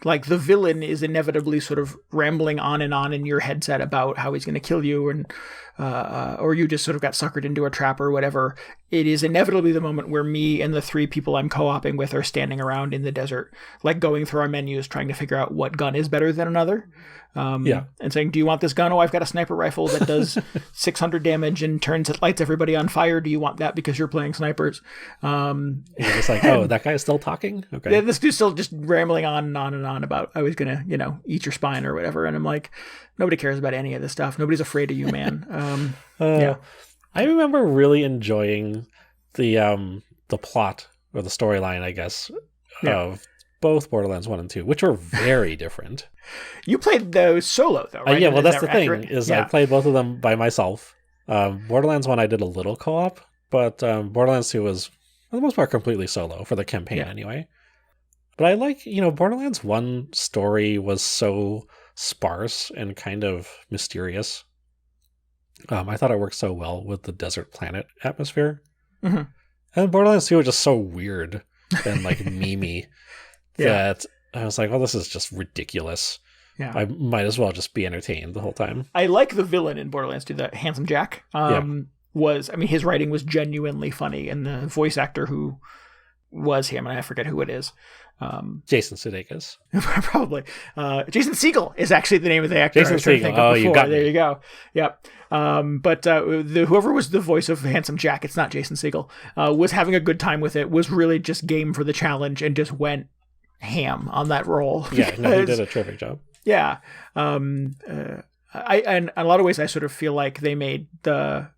like the villain is inevitably sort of rambling on in your headset about how he's going to kill you, and or you just sort of got suckered into a trap or whatever, it is inevitably the moment where me and the three people I'm co-oping with are standing around in the desert, like going through our menus, trying to figure out what gun is better than another. And saying, do you want this gun? Oh, I've got a sniper rifle that does 600 damage and lights everybody on fire. Do you want that because you're playing snipers? You're just like, oh, that guy's still talking? Okay. Yeah, this dude's still just rambling on and on and on about, I was going to, eat your spine or whatever. And I'm like, nobody cares about any of this stuff. Nobody's afraid of you, man. Yeah. I remember really enjoying the plot or the storyline, I guess, of both Borderlands 1 and 2, which were very different. You played those solo, though, right? Yeah, well, that's the thing, I played both of them by myself. Borderlands 1, I did a little co-op, but Borderlands 2 was, for the most part, completely solo, for the campaign anyway. But I like, Borderlands 1 story was so sparse and kind of mysterious. I thought it worked so well with the desert planet atmosphere. Mm-hmm. And Borderlands 2 was just so weird and like memey that I was like, oh, this is just ridiculous. Yeah. I might as well just be entertained the whole time. I like the villain in Borderlands 2, the Handsome Jack. His writing was genuinely funny, and the voice actor who was him, and I forget who it is. Jason Sudeikis. Probably. Jason Segel is actually the name of the actor. Jason Segel. Oh, you got me. There you go. Yep. But whoever was the voice of Handsome Jack, it's not Jason Segel, was having a good time with it, was really just game for the challenge, and just went ham on that role. Yeah, no, he did a terrific job. Yeah. And in a lot of ways, I sort of feel like they made the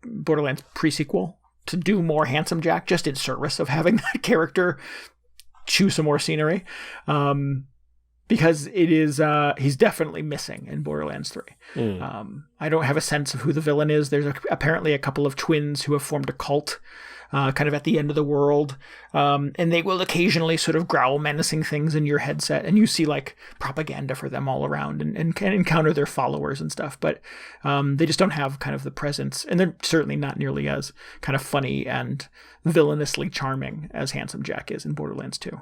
Borderlands pre-sequel to do more Handsome Jack, just in service of having that character chew some more scenery. Because it is, he's definitely missing in Borderlands 3. I don't have a sense of who the villain is. There's apparently a couple of twins who have formed a cult, kind of at the end of the world. And they will occasionally sort of growl menacing things in your headset, and you see like propaganda for them all around and can encounter their followers and stuff. But they just don't have kind of the presence, and they're certainly not nearly as kind of funny and villainously charming as Handsome Jack is in Borderlands 2.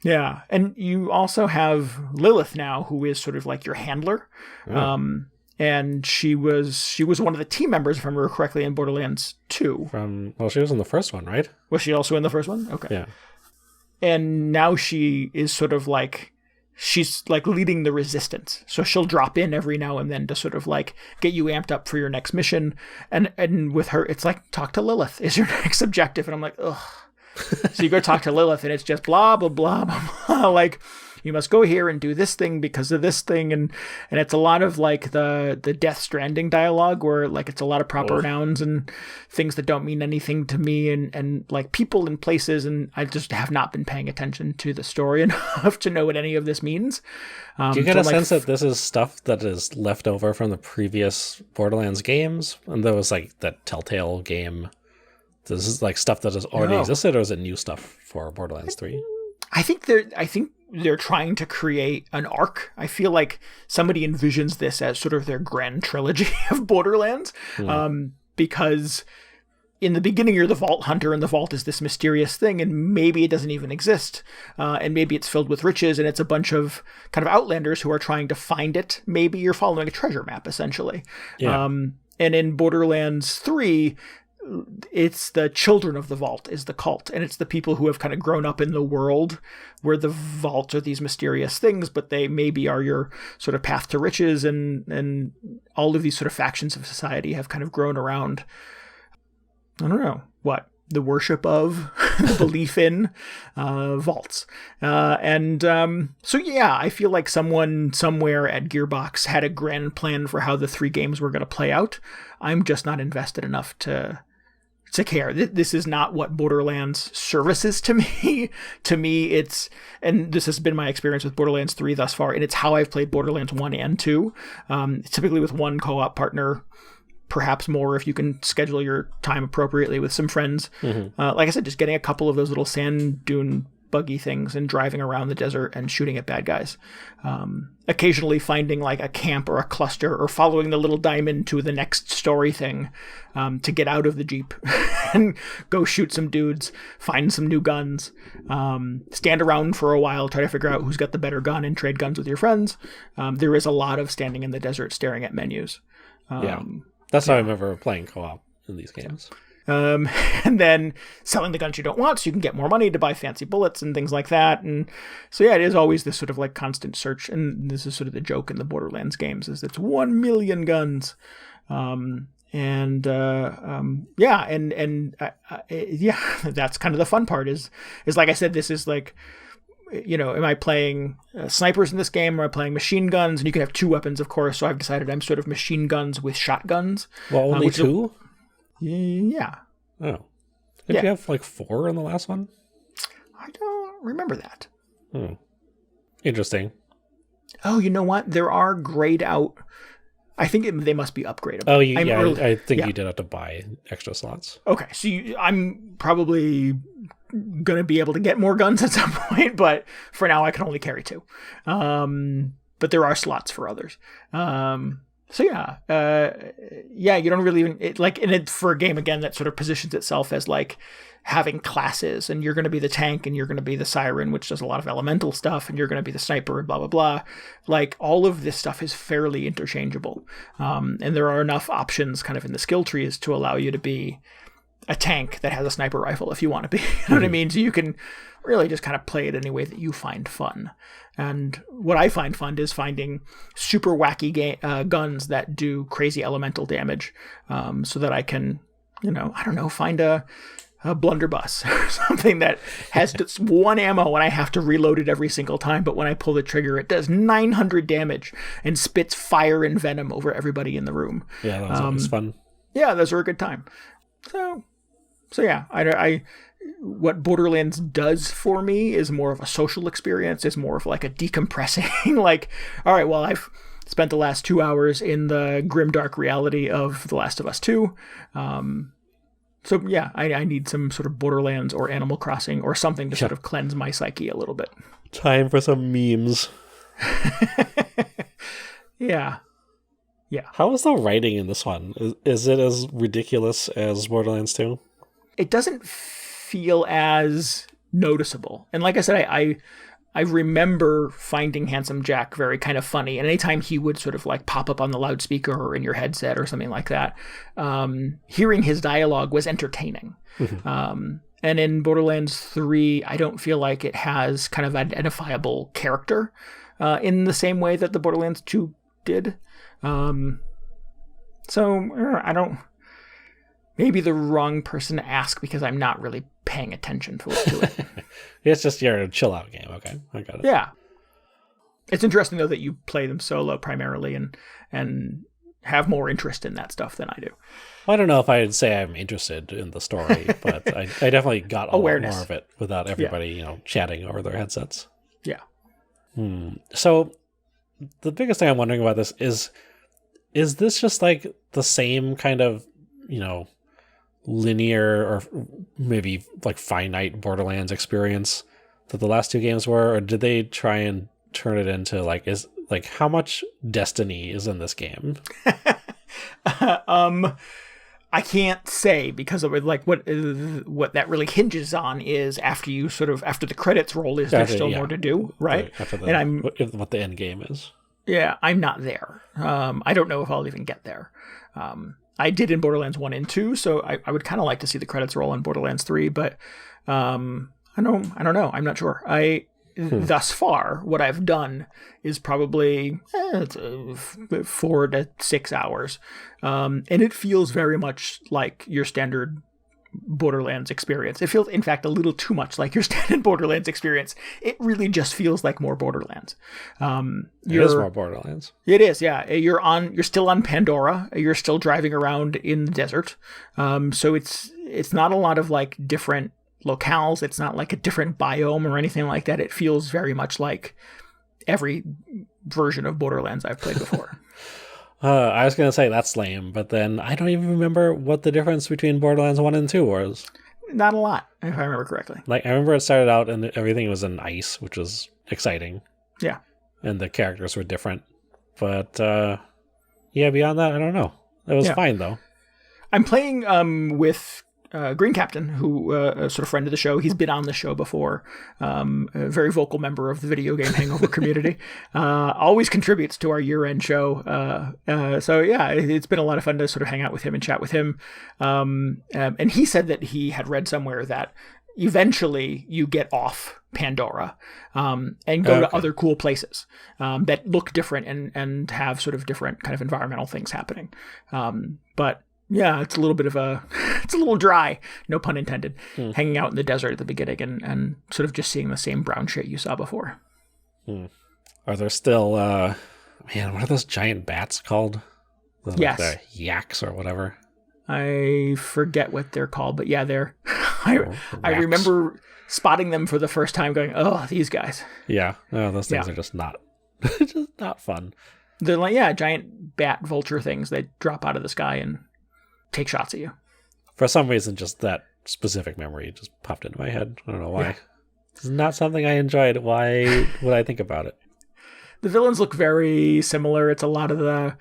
Yeah, and you also have Lilith now, who is sort of like your handler. And she was one of the team members, if I remember correctly, in Borderlands 2. She was in the first one, right? Was she also in the first one? Okay. Yeah. And now she is sort of like, she's like leading the resistance. So she'll drop in every now and then to sort of like get you amped up for your next mission. And with her, it's like, talk to Lilith is your next objective. And I'm like, ugh. So you go talk to Lilith, and it's just blah, blah, blah, blah, blah. Like, you must go here and do this thing because of this thing. And it's a lot of like the Death Stranding dialogue, where like it's a lot of proper nouns and things that don't mean anything to me, and like people and places. And I just have not been paying attention to the story enough to know what any of this means. Do you get a sense that this is stuff that is left over from the previous Borderlands games? And there was like that Telltale game. This is like stuff that has already existed, or is it new stuff for Borderlands 3? I think they're trying to create an arc. I feel like somebody envisions this as sort of their grand trilogy of Borderlands, because in the beginning you're the Vault Hunter, and the Vault is this mysterious thing, and maybe it doesn't even exist, and maybe it's filled with riches, and it's a bunch of kind of outlanders who are trying to find it. Maybe you're following a treasure map, essentially. Yeah. And in Borderlands 3, it's the children of the Vault is the cult, and it's the people who have kind of grown up in the world where the Vault are these mysterious things, but they maybe are your sort of path to riches, and all of these sort of factions of society have kind of grown around, I don't know what, the worship of, the belief in vaults. So yeah, I feel like someone somewhere at Gearbox had a grand plan for how the 3 games were going to play out. I'm just not invested enough to care. This is not what Borderlands services to me. To me, it's, and this has been my experience with Borderlands 3 thus far, and it's how I've played Borderlands 1 and 2, typically with one co-op partner, perhaps more if you can schedule your time appropriately with some friends. Like I said, just getting a couple of those little sand dune buggy things and driving around the desert and shooting at bad guys. Occasionally finding like a camp or a cluster, or following the little diamond to the next story thing, to get out of the Jeep and go shoot some dudes, find some new guns, stand around for a while, try to figure out who's got the better gun, and trade guns with your friends. There is a lot of standing in the desert staring at menus. That's how I remember playing co-op in these games. And then selling the guns you don't want so you can get more money to buy fancy bullets and things like that. And so yeah, it is always this sort of like constant search, and this is sort of the joke in the Borderlands games, is it's 1 million guns. That's kind of the fun part is like I said, this is like, you know, am I playing snipers in this game, or am I playing machine guns? And you can have 2 weapons, of course, so I've decided I'm sort of machine guns with shotguns. Well, only 2? Yeah. Oh. Did you have like 4 in the last one? I don't remember that. Interesting. Oh, you know what? There are grayed out. I think they must be upgradable. Oh, I think you did have to buy extra slots. Okay, so I'm probably going to be able to get more guns at some point, but for now I can only carry 2. But there are slots for others. So you don't really even for a game again that sort of positions itself as like having classes, and you're going to be the tank, and you're going to be the siren, which does a lot of elemental stuff, and you're going to be the sniper, and blah blah blah. Like, all of this stuff is fairly interchangeable, and there are enough options kind of in the skill trees to allow you to be a tank that has a sniper rifle if you want to be. You know what I mean? So you can really just kind of play it any way that you find fun. And what I find fun is finding super wacky guns that do crazy elemental damage, so that I can, find a blunderbuss or something that has just 1 ammo and I have to reload it every single time. But when I pull the trigger, it does 900 damage and spits fire and venom over everybody in the room. Yeah, that was always fun. Yeah, those are a good time. So yeah, what Borderlands does for me is more of a social experience, is more of like a decompressing, like, all right, well, I've spent the last 2 hours in the grimdark reality of The Last of Us 2. So yeah, I need some sort of Borderlands or Animal Crossing or something to sort of cleanse my psyche a little bit. Time for some memes. Yeah. How is the writing in this one? Is it as ridiculous as Borderlands 2? It doesn't feel as noticeable. And like I said, I remember finding Handsome Jack very kind of funny. And anytime he would sort of like pop up on the loudspeaker or in your headset or something like that, hearing his dialogue was entertaining. Mm-hmm. And in Borderlands 3, I don't feel like it has kind of identifiable character in the same way that the Borderlands 2 did. So I don't... Maybe the wrong person to ask because I'm not really paying attention to it. It's just your chill out game. Okay, I got it. Yeah. It's interesting, though, that you play them solo primarily and have more interest in that stuff than I do. I don't know if I'd say I'm interested in the story, but I definitely got a lot more of it without everybody, chatting over their headsets. Yeah. So the biggest thing I'm wondering about this is this just like the same kind of, linear or maybe like finite Borderlands experience that the last two games were, or did they try and turn it into how much destiny is in this game? I can't say, because of like what that really hinges on is after the credits roll, is there still more to do, right? What the end game is. Yeah, I'm not there. I don't know if I'll even get there. I did in Borderlands 1 and 2, so I would kind of like to see the credits roll in Borderlands 3, but I don't know. I'm not sure. Thus far, what I've done is probably 4 to 6 hours, and it feels very much like your standard Borderlands experience. It feels, in fact, a little too much like your standard Borderlands experience. It really just feels like more Borderlands. It is more Borderlands. It is, yeah. You're still on Pandora. You're still driving around in the desert. So it's not a lot of like different locales. It's not like a different biome or anything like that. It feels very much like every version of Borderlands I've played before. I was going to say that's lame, but then I don't even remember what the difference between Borderlands 1 and 2 was. Not a lot, if I remember correctly. Like, I remember it started out and everything was in ice, which was exciting. Yeah. And the characters were different. But, beyond that, I don't know. It was fine, though. I'm playing with Green Captain, who a sort of friend of the show. He's been on the show before. A very vocal member of the video game Hangover community. Always contributes to our year-end show. So yeah, it's been a lot of fun to sort of hang out with him and chat with him. And he said that he had read somewhere that eventually you get off Pandora and go to other cool places that look different and have sort of different kind of environmental things happening. But yeah, it's a little bit of it's a little dry, no pun intended, hanging out in the desert at the beginning and sort of just seeing the same brown shit you saw before. Are there still, what are those giant bats called? Yes. The yaks or whatever. I forget what they're called, but yeah, they're, I remember spotting them for the first time going, oh, these guys. Yeah, those things are just not fun. They're like, giant bat vulture things that drop out of the sky and take shots at you. For some reason, just that specific memory just popped into my head. I don't know why. Yeah. It's not something I enjoyed. Why would I think about it? The villains look very similar. It's a lot of the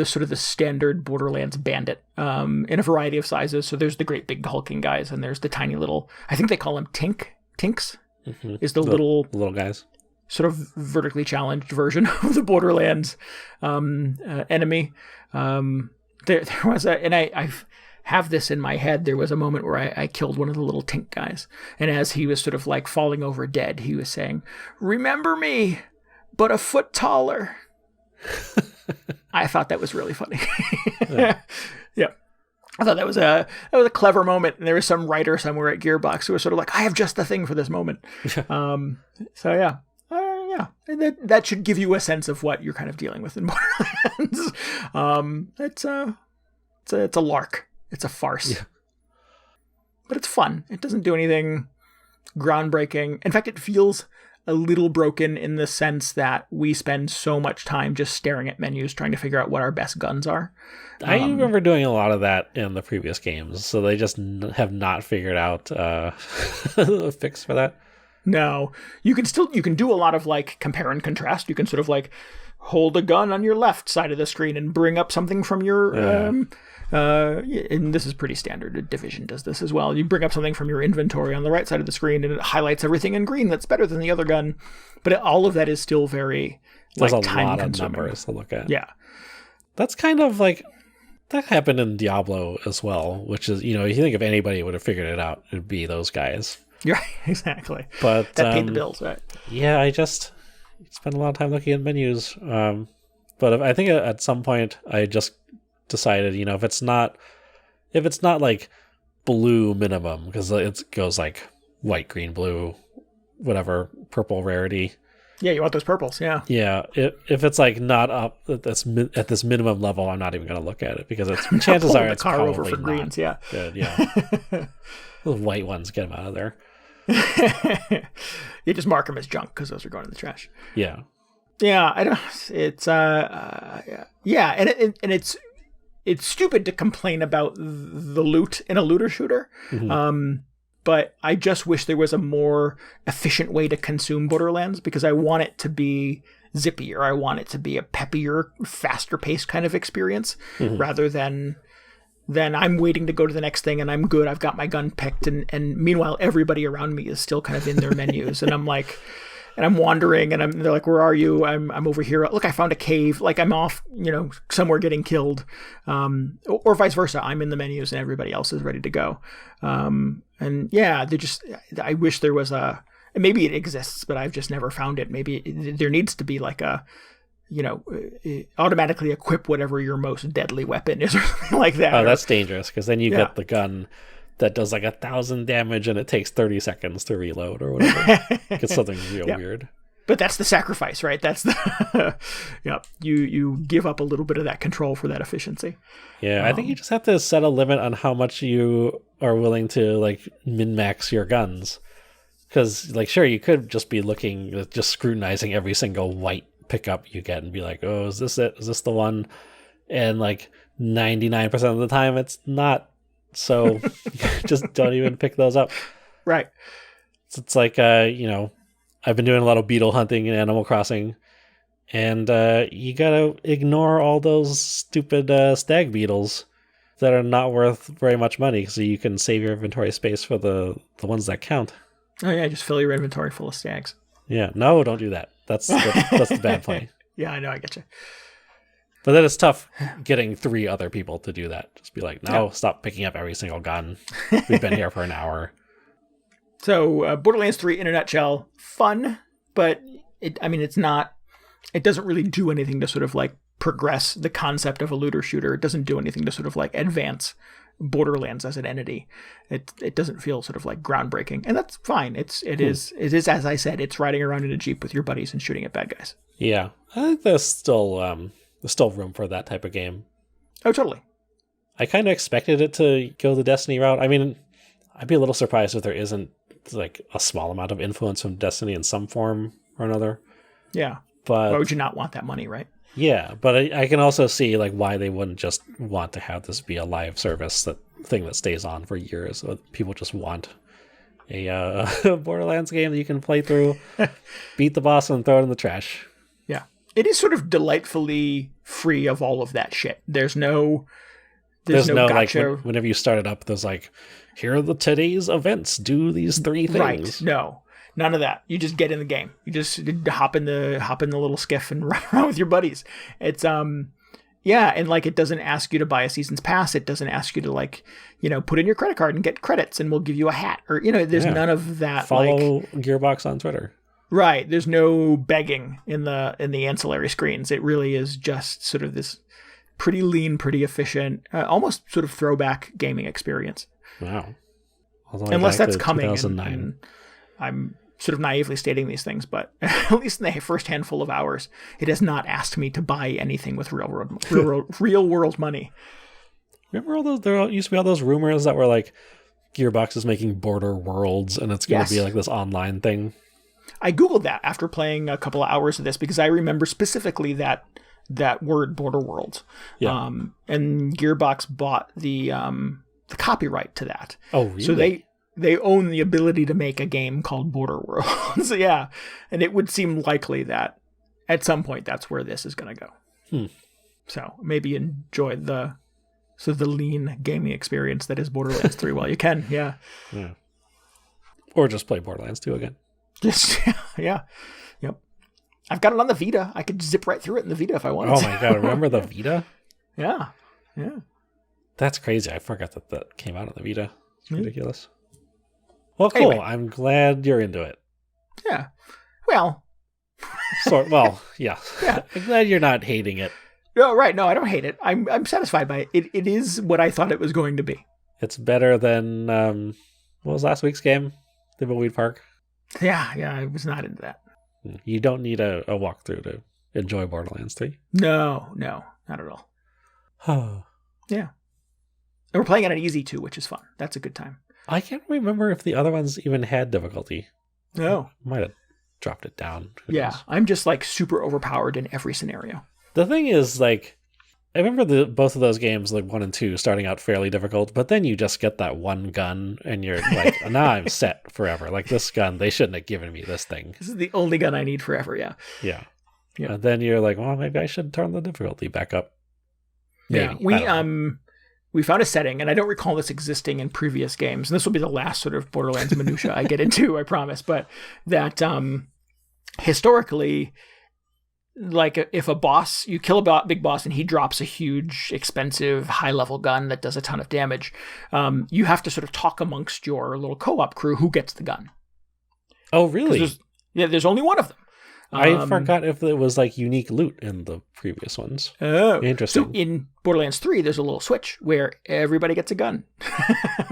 sort of the standard Borderlands bandit in a variety of sizes. So there's the great big hulking guys, and there's the tiny little, I think they call them Tinks, is the little guys. Sort of vertically challenged version of the Borderlands enemy. There was and I have this in my head. There was a moment where I killed one of the little Tink guys, and as he was sort of like falling over dead, he was saying, "Remember me, but a foot taller." I thought that was really funny. Yeah. I thought that was a clever moment, and there was some writer somewhere at Gearbox who was sort of like, "I have just the thing for this moment." So yeah. That should give you a sense of what you're kind of dealing with in Borderlands. It's a lark. It's a farce. but it's fun. It doesn't do anything groundbreaking. In fact, it feels a little broken in the sense that we spend so much time just staring at menus trying to figure out what our best guns are. I remember doing a lot of that in the previous games, so they just have not figured out a fix for that. No, you can do a lot of like compare and contrast. You can sort of like hold a gun on your left side of the screen and bring up something from your and this is pretty standard. Division does this as well. You bring up something from your inventory on the right side of the screen and it highlights everything in green that's better than the other gun. But all of that is still very There's like a time lot consuming. of numbers to look at. Yeah. That's kind of like that happened in Diablo as well, which is, if you think if anybody would have figured it out, it'd be those guys. Yeah, exactly. But that paid the bills, right? Yeah, I just spend a lot of time looking at menus. But I think at some point I just decided, if it's not like blue minimum, because it goes like white, green, blue, whatever, purple rarity. Yeah, you want those purples, yeah. Yeah, if it's like not up at this minimum level, I'm not even going to look at it because chances are it's car probably over for greens, yeah. Good, yeah. Those white ones, get them out of there. You just mark them as junk because those are going in the trash. Yeah. Yeah, I don't. It's yeah, and it's stupid to complain about the loot in a looter shooter. Mm-hmm. But I just wish there was a more efficient way to consume Borderlands because I want it to be zippier. I want it to be a peppier, faster paced kind of experience rather than I'm waiting to go to the next thing and I'm good. I've got my gun picked and meanwhile everybody around me is still kind of in their menus and I'm like, and I'm wandering and they're like, where are you? I'm over here. Look, I found a cave. Like I'm off, somewhere getting killed. Or vice versa. I'm in the menus and everybody else is ready to go. And yeah, I wish there was maybe it exists, but I've just never found it. Maybe there needs to be like automatically equip whatever your most deadly weapon is or something like that. Oh, that's dangerous because then you get the gun that does like 1,000 damage and it takes 30 seconds to reload or whatever. It's something real weird. But that's the sacrifice, right? That's the you give up a little bit of that control for that efficiency. Yeah, I think you just have to set a limit on how much you are willing to like min-max your guns. Because like sure, you could just be just scrutinizing every single white pickup you get and be like, oh, is this it? Is this the one? And like 99% of the time it's not. So just don't even pick those up. Right. It's like, I've been doing a lot of beetle hunting in Animal Crossing, and you gotta ignore all those stupid stag beetles that are not worth very much money, so you can save your inventory space for the ones that count. Oh yeah, just fill your inventory full of stags. Yeah, no, don't do that. That's the bad play. Yeah, I know, I get you. But then it's tough getting 3 other people to do that. Just be like, no, stop picking up every single gun. We've been here for an hour. So Borderlands 3 in a nutshell, fun, but it doesn't really do anything to sort of like progress the concept of a looter shooter. It doesn't do anything to sort of like advance Borderlands as an entity. It doesn't feel sort of like groundbreaking, and that's fine. It is as I said, it's riding around in a Jeep with your buddies and shooting at bad guys. Yeah, I think there's still room for that type of game. Oh, totally. I kind of expected it to go the Destiny route. I mean, I'd be a little surprised if there isn't like a small amount of influence from Destiny in some form or another. Yeah. But why would you not want that money, right? Yeah, but I can also see like why they wouldn't just want to have this be a live service thing that stays on for years. People just want a Borderlands game that you can play through, beat the boss, and throw it in the trash. Yeah. It is sort of delightfully free of all of that shit. There's no gotcha. Like whenever you start it up, there's like, here are today's events. Do these 3 things. Right. No, none of that. You just get in the game. You just hop in the little skiff and run around with your buddies. It's yeah, and like it doesn't ask you to buy a season's pass. It doesn't ask you to like, put in your credit card and get credits, and we'll give you a hat or there's none of that. Follow Gearbox on Twitter. Right. There's no begging in the ancillary screens. It really is just sort of this pretty lean, pretty efficient, almost sort of throwback gaming experience. Wow. Unless that's coming. And I'm sort of naively stating these things, but at least in the first handful of hours, it has not asked me to buy anything with real world money. Remember all those? There used to be all those rumors that were like, Gearbox is making Border Worlds, and it's going to be like this online thing. I Googled that after playing a couple of hours of this because I remember specifically that word Border Worlds. Yeah. And Gearbox bought the copyright to that. Oh, really? So they own the ability to make a game called Border Worlds. Yeah. And it would seem likely that at some point that's where this is going to go. So maybe enjoy the lean gaming experience that is Borderlands 3 while you can. Yeah. Or just play Borderlands 2 again. Just, yeah. Yep. I've got it on the Vita. I could zip right through it in the Vita if I wanted to. Oh my God. Remember the Vita? Yeah. That's crazy. I forgot that came out on the Vita. It's ridiculous. Well, cool. Anyway. I'm glad you're into it. Yeah. Well. Yeah. I'm glad you're not hating it. No, right. No, I don't hate it. I'm satisfied by it. It is what I thought it was going to be. It's better than, what was last week's game? Thimbleweed Park? Yeah, I was not into that. You don't need a walkthrough to enjoy Borderlands 3. No, not at all. Yeah. And we're playing it on easy too, which is fun. That's a good time. I can't remember if the other ones even had difficulty. No. I might have dropped it down. Who knows? I'm just like super overpowered in every scenario. The thing is, like, I remember both of those games, like 1 and 2, starting out fairly difficult, but then you just get that one gun, and you're like, now I'm set forever. Like, this gun, they shouldn't have given me this thing. This is the only gun I need forever, yeah. Yeah. And then you're like, well, maybe I should turn the difficulty back up. Maybe. Yeah, we found a setting, and I don't recall this existing in previous games, and this will be the last sort of Borderlands minutia I get into, I promise, but that historically, like if you kill a big boss and he drops a huge, expensive, high-level gun that does a ton of damage, you have to sort of talk amongst your little co-op crew who gets the gun. Oh, really? There's only one of them. I forgot if it was like unique loot in the previous ones. Oh, interesting. So in Borderlands 3, there's a little switch where everybody gets a gun.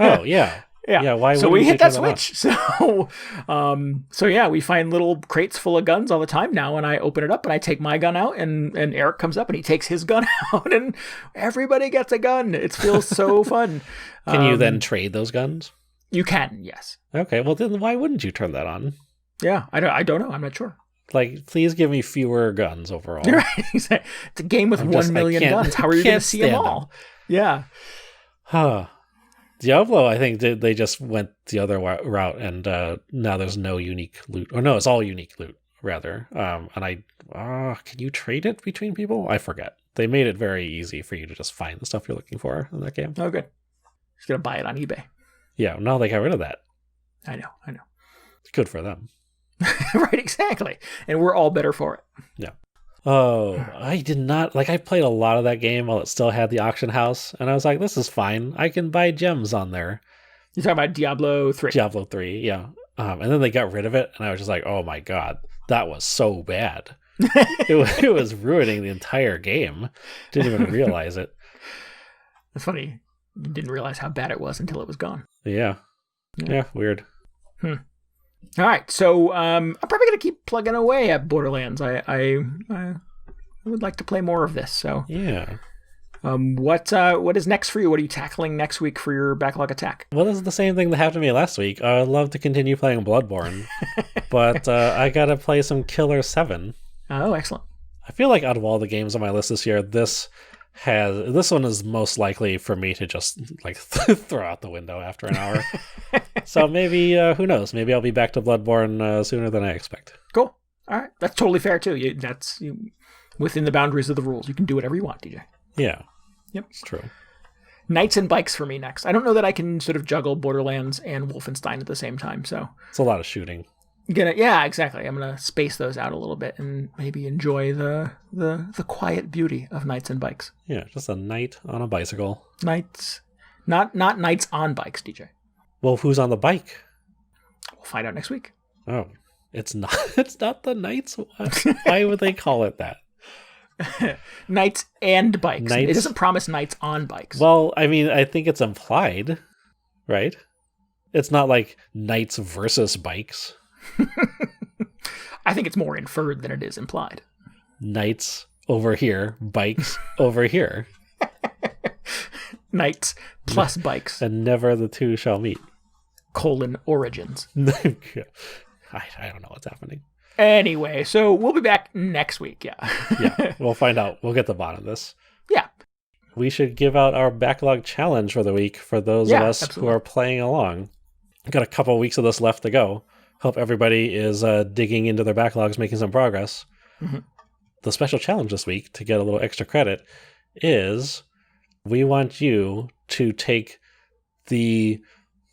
Oh, yeah. Yeah. Why? So we hit that switch. So yeah, we find little crates full of guns all the time now, and I open it up and I take my gun out, and Eric comes up and he takes his gun out, and everybody gets a gun. It feels so fun. Can you then trade those guns? You can, yes. Okay. Well, then why wouldn't you turn that on? Yeah, I don't know. I'm not sure. Like, please give me fewer guns overall. Right. It's a game with 1 million guns. How are you going to see them all? Yeah. Diablo, I think they just went the other route, and now there's no unique loot. Or no, it's all unique loot, rather. And can you trade it between people? I forget. They made it very easy for you to just find the stuff you're looking for in that game. Oh, good. Just going to buy it on eBay. Yeah, no, they got rid of that. I know. Good for them. Right, exactly. And we're all better for it. Yeah. Oh, I did not, I played a lot of that game while it still had the auction house, and I was like, this is fine. I can buy gems on there. You're talking about Diablo 3? Diablo 3, yeah. And then they got rid of it, and I was just like, oh my God, that was so bad. it was ruining the entire game. Didn't even realize it. That's funny. You didn't realize how bad it was until it was gone. Yeah, weird. All right, so I'm probably going to keep plugging away at Borderlands. I would like to play more of this. So yeah. What is next for you? What are you tackling next week for your backlog attack? Well, this is the same thing that happened to me last week. I'd love to continue playing Bloodborne, but I got to play some Killer 7. Oh, excellent. I feel like out of all the games on my list this year, this one is most likely for me to just throw out the window after an hour. So maybe, who knows? Maybe I'll be back to Bloodborne sooner than I expect. Cool. All right. That's totally fair too. That's within the boundaries of the rules. You can do whatever you want, DJ. Yeah. Yep. It's true. Knights and bikes for me next. I don't know that I can sort of juggle Borderlands and Wolfenstein at the same time. So it's a lot of shooting. Yeah, exactly. I'm gonna space those out a little bit and maybe enjoy the quiet beauty of knights and bikes. Yeah, just a knight on a bicycle. Knights, not knights on bikes, DJ. Well, who's on the bike? We'll find out next week. Oh, it's not. It's not the knights. Why would they call it that? Knights and bikes. It doesn't promise knights on bikes. Well, I mean, I think it's implied, right? It's not like knights versus bikes. I think it's more inferred than it is implied. Knights over here, bikes over here. Knights plus bikes. And never the two shall meet. Origins. I don't know what's happening. Anyway, so we'll be back next week. Yeah, we'll find out. We'll get to the bottom of this. Yeah. We should give out our backlog challenge for the week for those of us absolutely. who are playing along. We've got a couple of weeks of this left to go. Hope everybody is digging into their backlogs, making some progress. Mm-hmm. The special challenge this week, to get a little extra credit, is we want you to take the,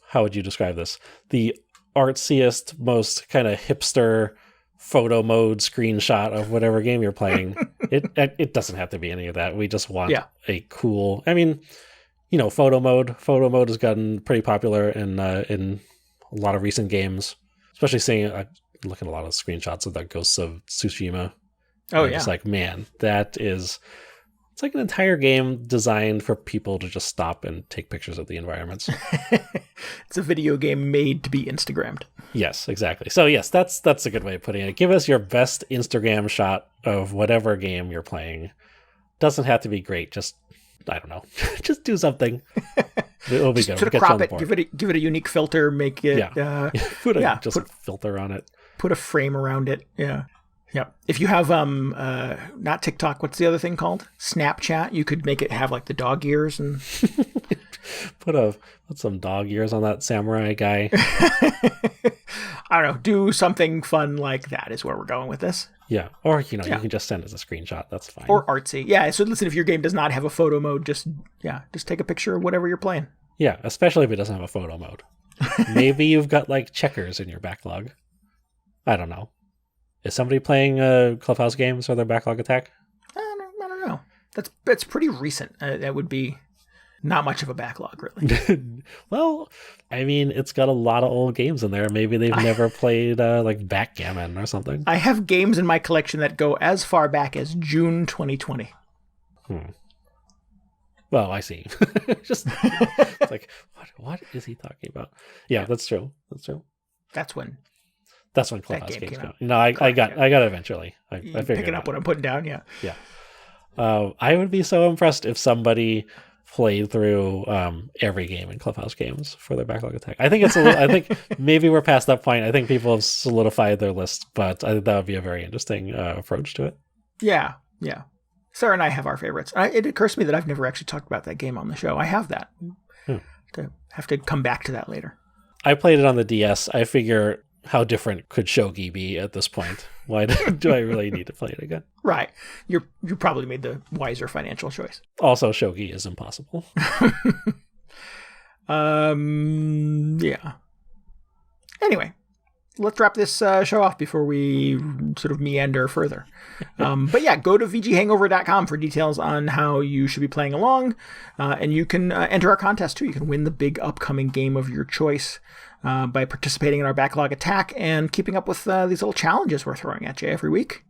how would you describe this? The artsiest, most kind of hipster photo mode screenshot of whatever game you're playing. It doesn't have to be any of that. We just want a cool, I mean, photo mode. Photo mode has gotten pretty popular in a lot of recent games, especially seeing, I look at a lot of screenshots of the Ghosts of Tsushima. Oh, yeah. It's like, man, it's like an entire game designed for people to just stop and take pictures of the environments. It's a video game made to be Instagrammed. Yes, exactly. So yes, that's a good way of putting it. Give us your best Instagram shot of whatever game you're playing. Doesn't have to be great. Just, I don't know. Just do something. It'll be good. Sort of crop it. Give it a unique filter. Make it. Put a filter on it. Put a frame around it. Yeah. Yeah. If you have not TikTok, what's the other thing called? Snapchat. You could make it have like the dog ears and put some dog ears on that samurai guy. I don't know. Do something fun like that is where we're going with this. Yeah. Or you can just send us a screenshot. That's fine. Or artsy. Yeah. So listen, if your game does not have a photo mode, just take a picture of whatever you're playing. Yeah, especially if it doesn't have a photo mode. Maybe you've got like checkers in your backlog. I don't know. Is somebody playing Clubhouse games for their backlog attack? I don't know. That's pretty recent. That would be not much of a backlog, really. Well, I mean, it's got a lot of old games in there. Maybe they've never played like backgammon or something. I have games in my collection that go as far back as June 2020. Well, I see. Just it's like, what is he talking about? Yeah, that's true. That's when Clubhouse games came out. No, I got it eventually. I figured picking up what I'm putting down. Yeah. I would be so impressed if somebody played through every game in Clubhouse games for their backlog attack. I think I think maybe we're past that point. I think people have solidified their list, but I think that would be a very interesting approach to it. Yeah. Sarah and I have our favorites. It occurs to me that I've never actually talked about that game on the show. I have that. Have to come back to that later. I played it on the DS. I figure, how different could Shogi be at this point? Why do I really need to play it again? Right. You probably made the wiser financial choice. Also, Shogi is impossible. Yeah. Anyway, let's wrap this show off before we sort of meander further. But yeah, go to VGHangover.com for details on how you should be playing along. And you can enter our contest too. You can win the big upcoming game of your choice by participating in our backlog attack and keeping up with these little challenges we're throwing at you every week.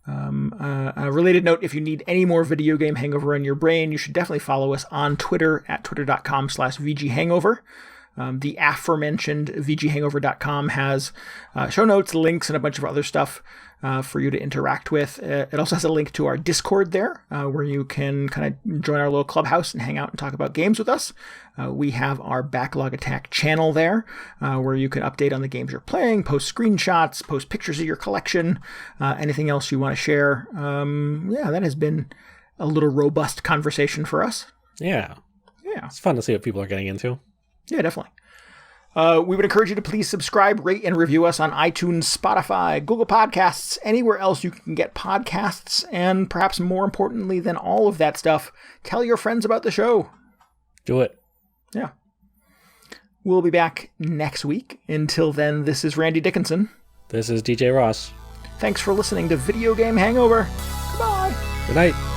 A related note, if you need any more video game hangover in your brain, you should definitely follow us on Twitter at twitter.com/VGHangover. The aforementioned VGHangover.com has show notes, links, and a bunch of other stuff for you to interact with. It also has a link to our Discord there, where you can kind of join our little clubhouse and hang out and talk about games with us. We have our Backlog Attack channel there, where you can update on the games you're playing, post screenshots, post pictures of your collection, anything else you want to share. That has been a little robust conversation for us. Yeah. It's fun to see what people are getting into. Yeah, definitely. We would encourage you to please subscribe, rate, and review us on iTunes, Spotify, Google Podcasts, anywhere else you can get podcasts, and perhaps more importantly than all of that stuff, tell your friends about the show. Do it. Yeah. We'll be back next week. Until then, this is Randy Dickinson. This is DJ Ross. Thanks for listening to Video Game Hangover. Goodbye. Good night.